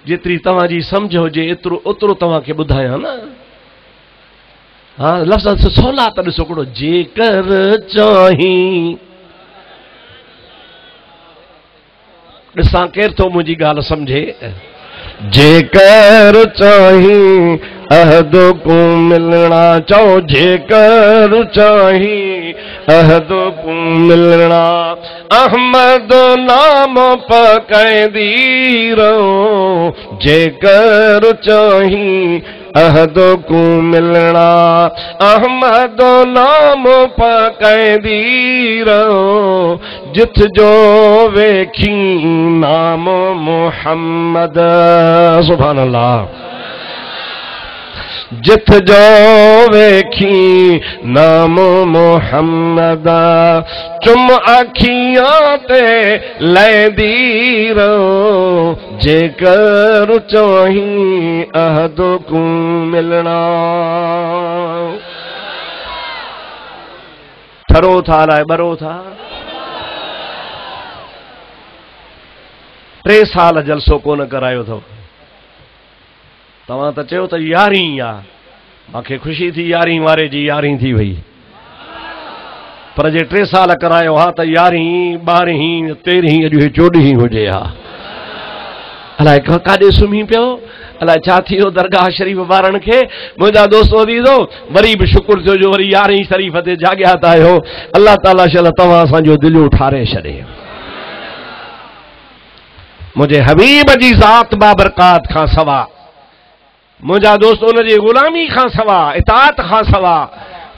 जेतिरी तव्हांजी सम्झ हुजे एतिरो ओतिरो तव्हांखे ॿुधायां न। हाँ लफ़्ज़ सवला त ॾिसो हिकिड़ो जेकर चाही ॾिसां केरु थो मुंहिंजी ॻाल्हि सम्झे। जेकर चाही अहद को मिलना चओ जेकर चाही अहद को मिलना अहमद नाम पकैंदी रहो जेकर चाही अहद को मिलना अहमद नाम पकैंदी रहो जिथ जो वेखी नाम मुहम्मद सुभान अल्लाह जिथ जो वेखी नाम मुहम्मद चुम अखियां ते लैंदी रहो जेकर चाही अहद को मिलना। ठरो था लाए बरो था 3 साल जलसो कोन करायो अथव तव्हां त चयो त 11 आ मूंखे ख़ुशी थी 11 वारे जी 11 थी वई पर जे 3 साल करायो हा त 11 12 13 अॼु 14 हुजे हा अलाए काॾे सुम्ही पियो अलाए छा थियो दरगाह शरीफ़ वारनि खे। मुंहिंजा दोस्त अज़ीज़ो वरी बि शुक्र थियो जो वरी 11 शरीफ़ ते जाॻिया था आहियो। अल्लाह ताला शल तव्हां असांजो दिलियूं ठारे छॾे। मुझे हबीब जी ज़ात बाबरकात खां सवा मुझा दोस्त उन जी गुलामी खां सवा इताअत खां सवा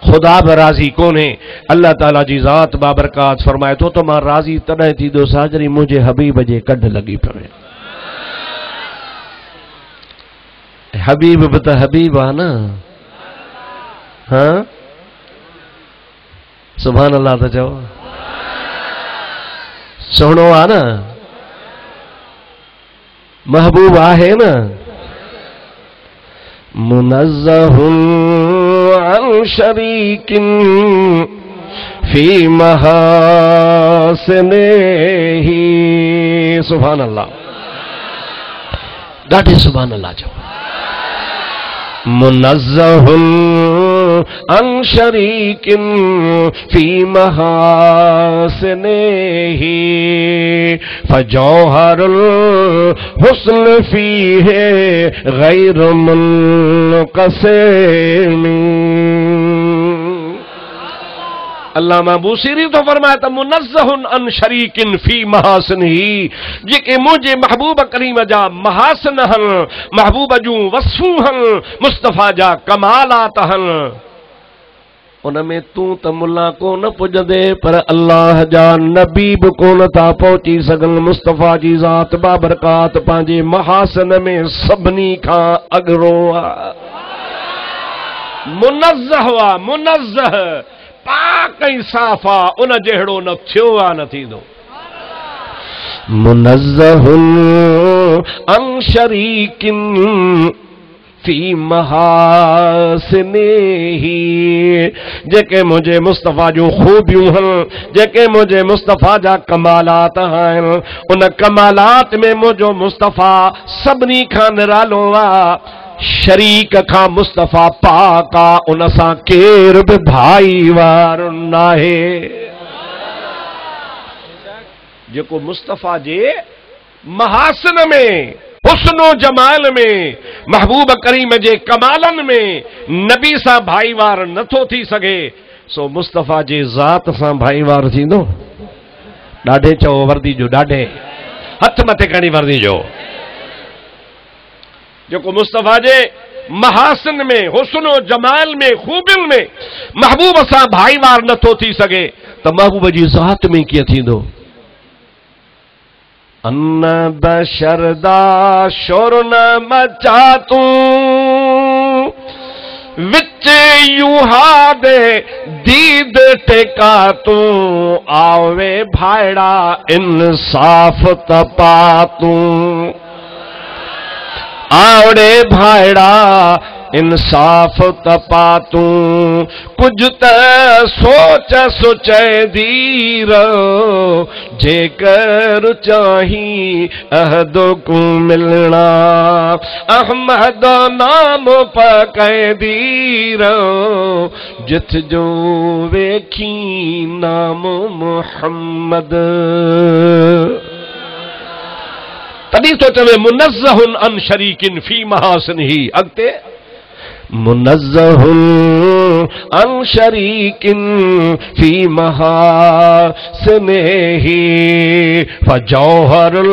खुदा बि राज़ी कोन्हे। अल्लाह ताला जी ज़ात बाबरकात फरमाए थो त मां राज़ी तॾहिं थींदो साजरी मुंहिंजे हबीब जे कढ लॻी पवे। हबीब भी तो हबीब है ना। हाँ सुभान अल्लाह तो चो सोहणो आ ना महबूब आहे ना। मुनज़्ज़हुन अन शरीकिन फी महासिनिही सुभान अल्लाह ॾाढे सुभान अल्लाह चो। मुनज़्ज़हुन अन शरीकिन फी महासिनिही फजौहरुल हुस्न फीहे गैर मुनक़सिम। अल्लामा बूसीरी तो फरमाया त मुनज़्ज़हुन अन शरीकिन फी महासिनिही जेके मुझे महबूब करीम जा महासिन हन महबूब जूं वसफूं हन मुस्तफ़ा जा कमालात हन उनमें तू त मुल्ला कोन पुजंदे पर अल्लाह जा नबी बि कोन था पहुची सघन। मुस्तफ़ा जी ज़ात बाबरकात पंहिंजे महासिन में सभिनी खां अॻरो आहे। मुनज़्ज़ह आहे मुनज़्ज़ह पाक ऐं साफ़ा उन जहिड़ो न थियो आहे न थींदो। मुनज़्ज़हुन अन शरीकिन फी महासिनिही जेके मुझे मुस्तफ़ा जूं खूबियूं हन जेके मुझे मुस्तफ़ा जा कमालात आहिनि उन कमालात में मुझो मुस्तफ़ा सभिनी खां निरालो आहे। शरीक खां मुस्तफ़ा पाक आ उन सां केर बि भाईवार नाहे। जेको मुस्तफ़ा जे महासिन में हुस्नो जमाल में महबूब करीम जे कमालन में नबी सां भाईवार नथो थी सघे सो मुस्तफ़ा जे ज़ात सां भाईवार थींदो। ॾाढे चओ वर्दी जो ॾाढे हथ मथे खणी वर्दी जो जेको मुस्तफ़ा जे महासिन में हुस्नो जमाल में खूबियुनि में महबूब सां भाईवार नथो थी सघे त महबूब जी ज़ात में कीअं थींदो। अन्न बशरदा शोर न मचा तूं विच यूहा दे दीद टेका तूं आवे भाईड़ा इंसाफ तपा तूं आवड़े भाईड़ा इंसाफ तपा तू कुछ त सोच सोचे धीर जेकर चाही अहदो को मिलना अहमद नाम पकै धीर जिथ जो वेखी नाम मुहम्मद तभी तो चवे मुनज़्ज़हुन अन शरीकिन फी महासिनिही अगते मुनज़्ज़हुन अन शरीकिन फी महासिनिही फजौहरुल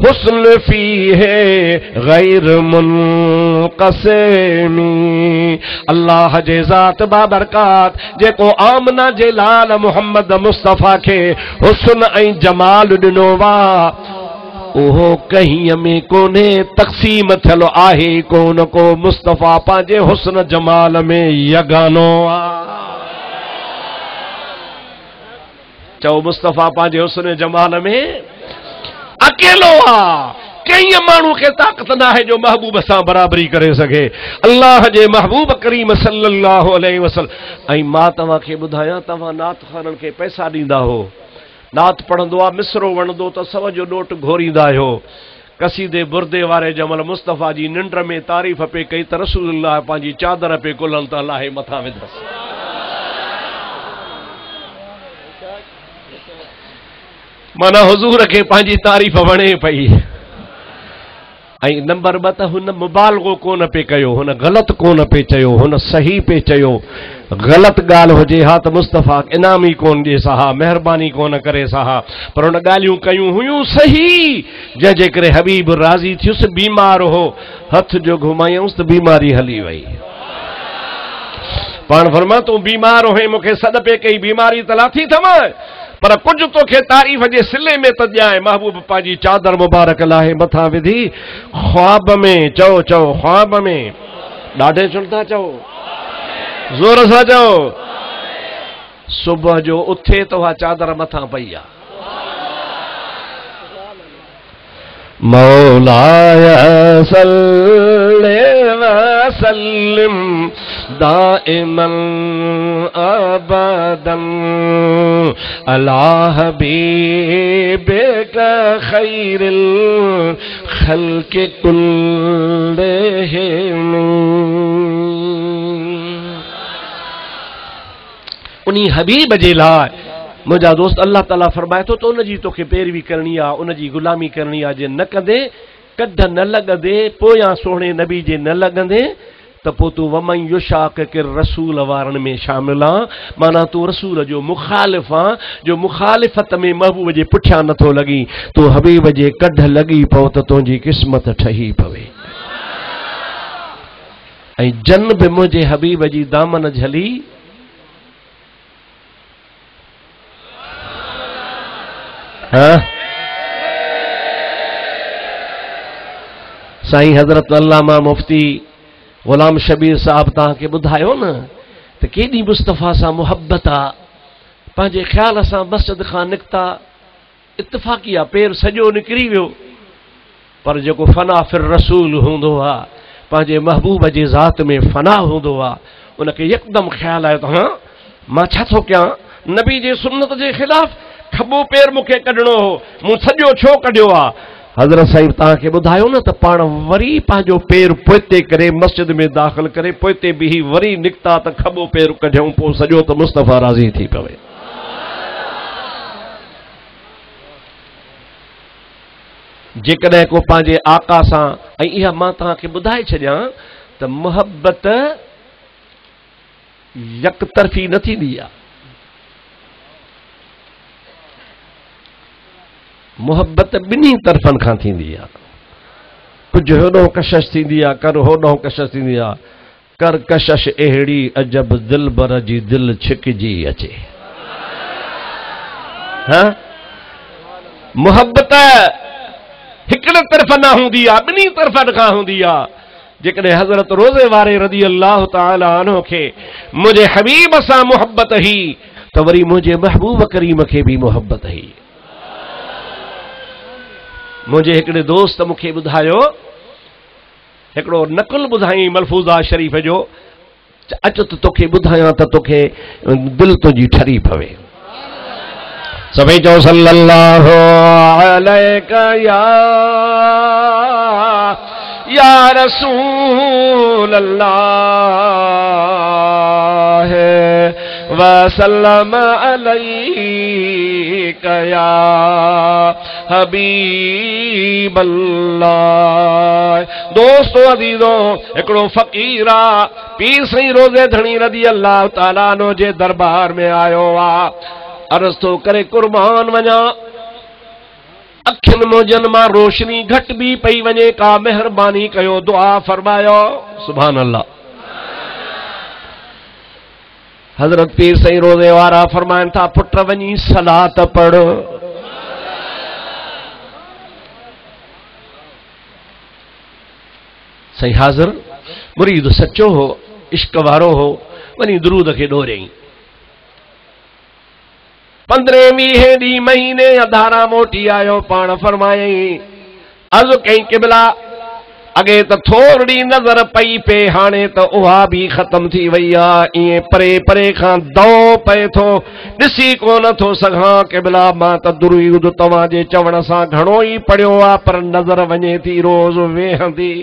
हुस्न फीहे गैर मुनक़सिमी अल्लाह जे ज़ात बाबरकात जेको आमना जे लाल मुहम्मद मुस्तफ़ा के हुस्न ऐं जमाल ॾिनो वा ओहो कहीं में कोने तक़सीम थियल आहे कोन को मुस्तफ़ा पांजे हुस्न जमाल में यगानो आ चओ मुस्तफ़ा पांजे हुस्न जमाल में अकेलो आ कई मानू के ताकत ना है जो महबूब सां बराबरी करे सके अल्लाह जे महबूब करीम सल्लल्लाहु अलैहि वसल्लम ऐं मां तव्हां खे ॿुधायां तव्हां नात ख़ाननि खे पैसा ॾींदा हो नात पढ़ंदो आहे मिसरो वणंदो त सव जो नोट घोरींदा आहियो कसीदे बुरदे वारे जमल मुस्तफ़ा जी निंड में तारीफ़ पे कई त रसूलुल्लाह पंहिंजी चादर पे कुलनि त लाहे मथां विधसि माना हुज़ूर खे पंहिंजी तारीफ़ वणे पई ऐं नंबर ॿ त हुन मुबालगो कोन पे कयो हुन ग़लति कोन पे चयो हुन सही पे चयो ग़लति ॻाल्हि हुजे हा त मुस्तफ़ा इनाम ई कोन ॾे सहा महिरबानी कोन करे सहा पर हुन ॻाल्हियूं कयूं हुयूं सही जंहिंजे करे हबीब राज़ी थियुसि बीमार हो हथ जो घुमायूंसि त बीमारी हली वई पाण फरमा तूं बीमार हुए मूंखे सॾ पे कई बीमारी त लाथी अथव पर कुछ तोखे तारीफ़ जे सिले में त ॼाए महबूब पंहिंजी चादर मुबारक लाहे मथां विधी ख्वाब में चओ चओ ख्वाब में ॾाढे चुनता चओ जोर सां चओ सुबुह जो उथे त उहा चादर मथां पई आहे मौलाया सल्ले वसल्लिम दाइमन अबदन अला हबीबिका खैरिल खल्क़ि कुल्लिहिम उन्हीं हबीब जे लाइ मुंहिंजा दोस्त अल्लाह ताला फरमाए थो त उनजी तोखे पैरवी करणी आहे उनजी गुलामी करणी आहे जे न कंदे कढ न लॻंदे पोयां सोहणे नबी जे न लॻंदे त पोइ तूं वमन युशाक़िर रसूल वारनि में शामिल आहे माना तूं रसूल जो मुखालिफ़ आहे जो मुखालिफ़त में महबूब जे पुठियां नथो लॻी तूं हबीब जे कढ लॻी पओ त तुंहिंजी क़िस्मत ठही पवे ऐं जन बि मुंहिंजे हबीब जी दामन झली साईं हज़रत अल्लामा मुफ्ती ग़ुलाम शबीर साहब तव्हांखे ॿुधायो न त केॾी मुस्तफ़ा सां मुहबत आहे पंहिंजे ख़्याल सां मस्जिद खां निकिता इत्तफ़ाक़ी आहे पेर सॼो निकिरी वियो पर जेको फ़ना फिर रसूल हूंदो आहे पंहिंजे महबूब जे ज़ात में फ़ना हूंदो आहे उनखे यकदमि ख़्यालु आयो त हा मां छा थो कयां नबी जे सुन्नत जे ख़िलाफ़ खॿो पेर मूंखे कढणो हो मूं सॼो छो कढियो आहे हज़रत साहिब तव्हांखे ॿुधायो न त पाण वरी पंहिंजो पेर पोइते करे मस्जिद में दाख़िल करे पोइते बीही वरी निकिता त खॿो पेर कढियऊं पोइ सॼो त मुस्तफ़ा राज़ी थी पवे जेकॾहिं को पंहिंजे आका सां ऐं इहा मां तव्हांखे ॿुधाए छॾियां त मुहबत यकतरफ़ी न थींदी आहे मुहबत ॿिन्ही तरफ़नि खां थींदी आहे कुझु होॾो कशिश थींदी आहे कर होॾो कशिश थींदी आहे कर कशिश अहिड़ी अजब दिलबर जी दिलि छिकिजी अचे हा मुहबत हिकिड़े तरफ़ न हूंदी आहे ॿिन्ही तरफ़नि खां हूंदी आहे जेकॾहिं हज़रत रोज़े वारे रज़ी अल्लाह ताला अन्हु खे मुंहिंजे हबीब सां मुहबत हुई त वरी मुंहिंजे महबूब करीम खे बि मुहबत हुई मुझे हिकिड़े दोस्त मूंखे ॿुधायो एकड़ो नकुल बुधाई मलफूजा शरीफ जो अच तो तोखे बुधाया तो तोखे दिल तुझी ठरी पवे। सभई चओ सल्लल्लाहु अलैका या रसूल अल्लाह वसल्लम अलैका या हबीब अल्लाह। दोस्तों अजीजों, एकड़ो फकीरा पीर सई रोज़े धणी रज़ी अल्लाह ताला नो जे दरबार में आयो आ। अर्ज़ तो करे कुर्बान वञा, अखियुनि मुंहिंजनि मां रोशनी घटि बि पई वञे, का मेहरबानी कयो, दुआ फरमायो। सुभान अल्लाह। हज़रत पीर सई रोज़े वारा फरमाइनि था, पुट वञी सलात पढ़। सही हाज़िर मुरीद सच्चो हो, इश्क वारो हो, वञी दुरूद खे ॾोरियईं। 15वीं ॾींहुं महीने अधारा मोटी आयो, पाण फरमायईं, अर्ज़ कई क़िबला अगे तो थोड़ी नजर पई पे, हाणे तो उहा भी खत्म थी वई आ। इए परे परे खां दौ पए थो, ॾिसी कोन थो सघां क़िबला। मां त दुरूद तव्हां जे चवण सां घणो ई पढ़ियो आ, पर नज़र वञे थी रोज़ वेहंदी।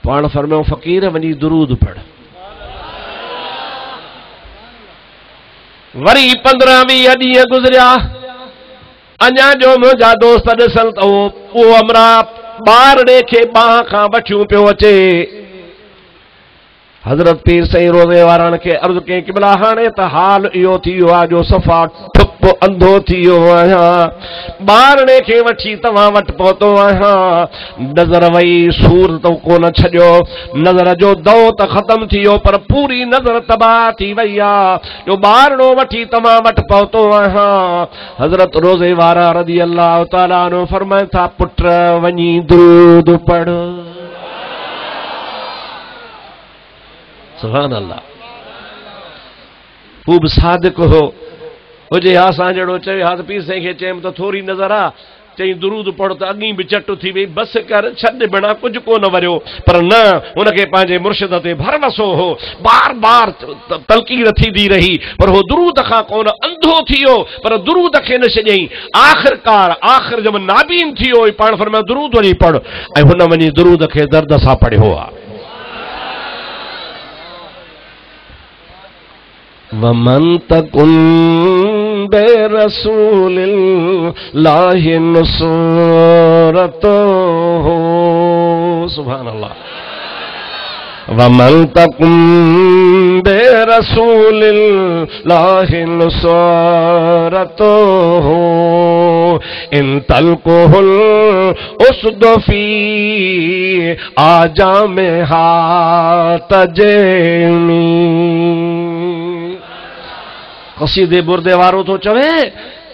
पाण फरमायो, फ़कीर वञी दुरूद पढ़। वरी 15-20 ॾींहं गुज़रिया, अञा जो मुंहिंजा दोस्त ॾिसनि त उहो अमरा ॿारड़े खे बाह खां वठियूं पियो अचे। हज़रत पीर सई रोज़े वारनि खे अर्ज़ कई, क़िबला हाणे त हाल इहो थी वियो आहे जो सफ़ा ठुप अंधो थी वियो आहियां, ॿारड़े खे वठी तव्हां वटि पहुतो आहियां। नज़र वई, सूर तो कोन छॾियो, नज़र जो दौ त ख़त्म थी वियो, पर पूरी नज़र तबाह थी वई आहे, जो ॿारड़ो वठी तव्हां वटि पहुतो आहियां। हज़रत रोज़े वारा रज़ी अल्लाह ताला अन्हु फरमाइनि था, पुट वञी दुरूद पढ़। सुभान अल्लाह। हू बि सादिक हो हुजे, असां जहिड़ो चयो हा त पीर साईं खे चयमि त थोरी नज़र आ, चई दुरूद पढ़ त अॻी बि चट थी वई, बस कर, छॾ बिना कुझु कोन वरियो। पर न, हुनखे पंहिंजे मुर्शिद ते भरवसो हो, बार बार तलकीर थींदी रही, पर हो दुरूद खां कोन अंधो थी वियो, पर दुरूद खे न छॾियईं। आख़िरकार आख़िर जब नाबीन थी वियो, पाण फरमायो दुरूद वञी पढ़, ऐं हुन वञी दुरूद खे दर्द सां पढ़ियो आहे। वमन तकुन बेरसूलिल्लाहि नुसरतुहु। सुभान अल्लाह। वमन तकुन बेरसूलिल्लाहि नुसरतुहु इन तलकुहुल उसदु फी आजामिहा तजमी। क़सीदे बुरदे वारो तो चवे,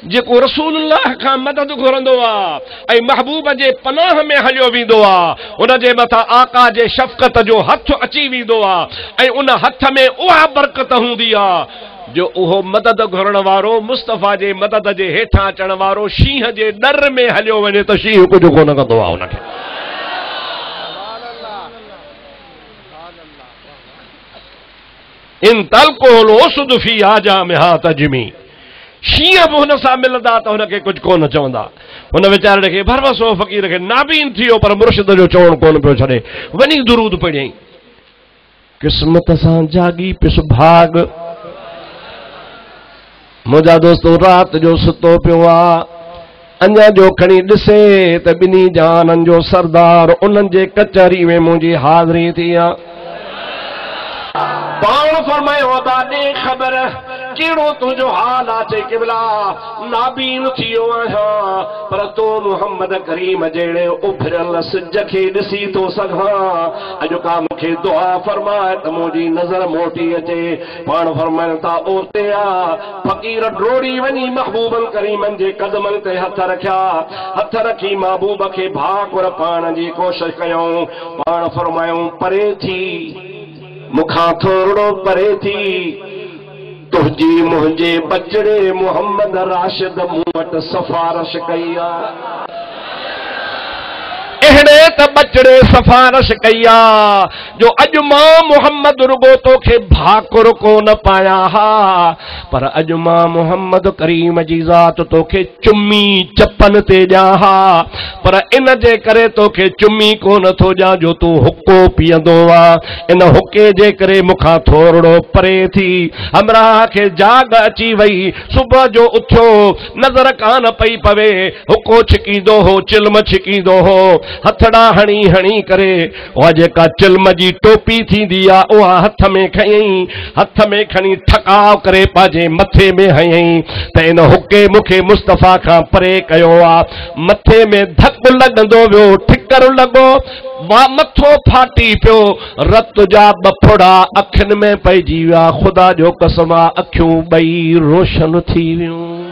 जेको रसूलुल्लाह खां मदद घुरंदो आहे ऐं महबूब जे पनाह में हलियो वेंदो आहे, उन जे मथां आका जे शफ़क़त जो हथ अची वेंदो आहे, ऐं उन हथ में उहा बरकत हूंदी आहे जो उहो मदद घुरण वारो, मुस्तफ़ा जे मदद जे हेठां अचण वारो शींहं जे डर में हलियो वञे त शींहं कुझु कोन कंदो आहे उनखे। इन तलकुहुल उसदु फी आजामिहा तजमी। शींहं बि हुन सां मिलंदा त हुनखे कुझु कोन चवंदा। हुन वीचारे खे भरवसो, फ़कीर खे नाबीन थी वियो, पर मुर्शिद जो चवणु कोन पियो छॾे, वञी दुरूद पढ़ियईं। क़िस्मत सां जागी पिस भाग। मुंहिंजा दोस्तो राति जो सुतो पियो आहे, अञा जो खणी ॾिसे त ॿिन्ही जहाननि जो सरदार उन्हनि जे कचहरी में मुंहिंजी हाज़िरी थी आहे। पाण फरमायो, ॾे ख़बर कहिड़ो तुंहिंजो हाल आहे? चई, क़िबला नाबीन थी वियो आहियां, पर तो मुहम्मद करीम जहिड़े उभरियल सिज खे ॾिसी थो सघां। अॼु का मूंखे दुआ फरमाए त मुंहिंजी नज़र मोटी अचे। पाण फरमाइनि था, ओते आ फ़कीर डोड़ी वञी महबूबनि करीमनि जे क़दमनि ते हथ रखिया, हथ रखी महबूब खे भाकुर पाण जी कोशिश कयूं। पाण फरमायूं, परे थी मुखां थोरो परे थी, तुंहिंजी मुंहिंजे बचड़े मुहम्मद राशिद मूं वटि सिफारिश कई आहे। अहिड़े त बचड़े सिफारिश कया जो अज मां मुहम्मद रुगो तोखे भाकुर को न पाया हा, पर अज मां मुहम्मद करीम जी ज़ात तोखे चुम्मी चपन ते ॾियां हा, पर इन जे करे तोखे चुम्मी कोन थो ॾियां जो तू हुको पीअंदो वा। इन हुके जे करे मूंखां थोरो परे थी। हमराह खे जाग अची वई, सुबह जो उथियो, नज़र कान पई पवे, हुको छिकींदो हो, चिल्म छिकींदो हो, हथड़ा हणी हणी करे उहा जेका चिल्म जी टोपी थींदी आहे उहा हथ में खयईं, हथ में खणी ठकाव करे पंहिंजे मथे में हयईं त इन हुके मूंखे मुस्तफ़ा खां परे कयो आहे। मथे में धक लॻंदो वियो, ठिकर लॻो, मथो फाटी पियो, रत जा बफड़ा अखियुनि में पइजी विया। ख़ुदा जो कसम आहे, अखियूं ॿई रोशन थी वियूं।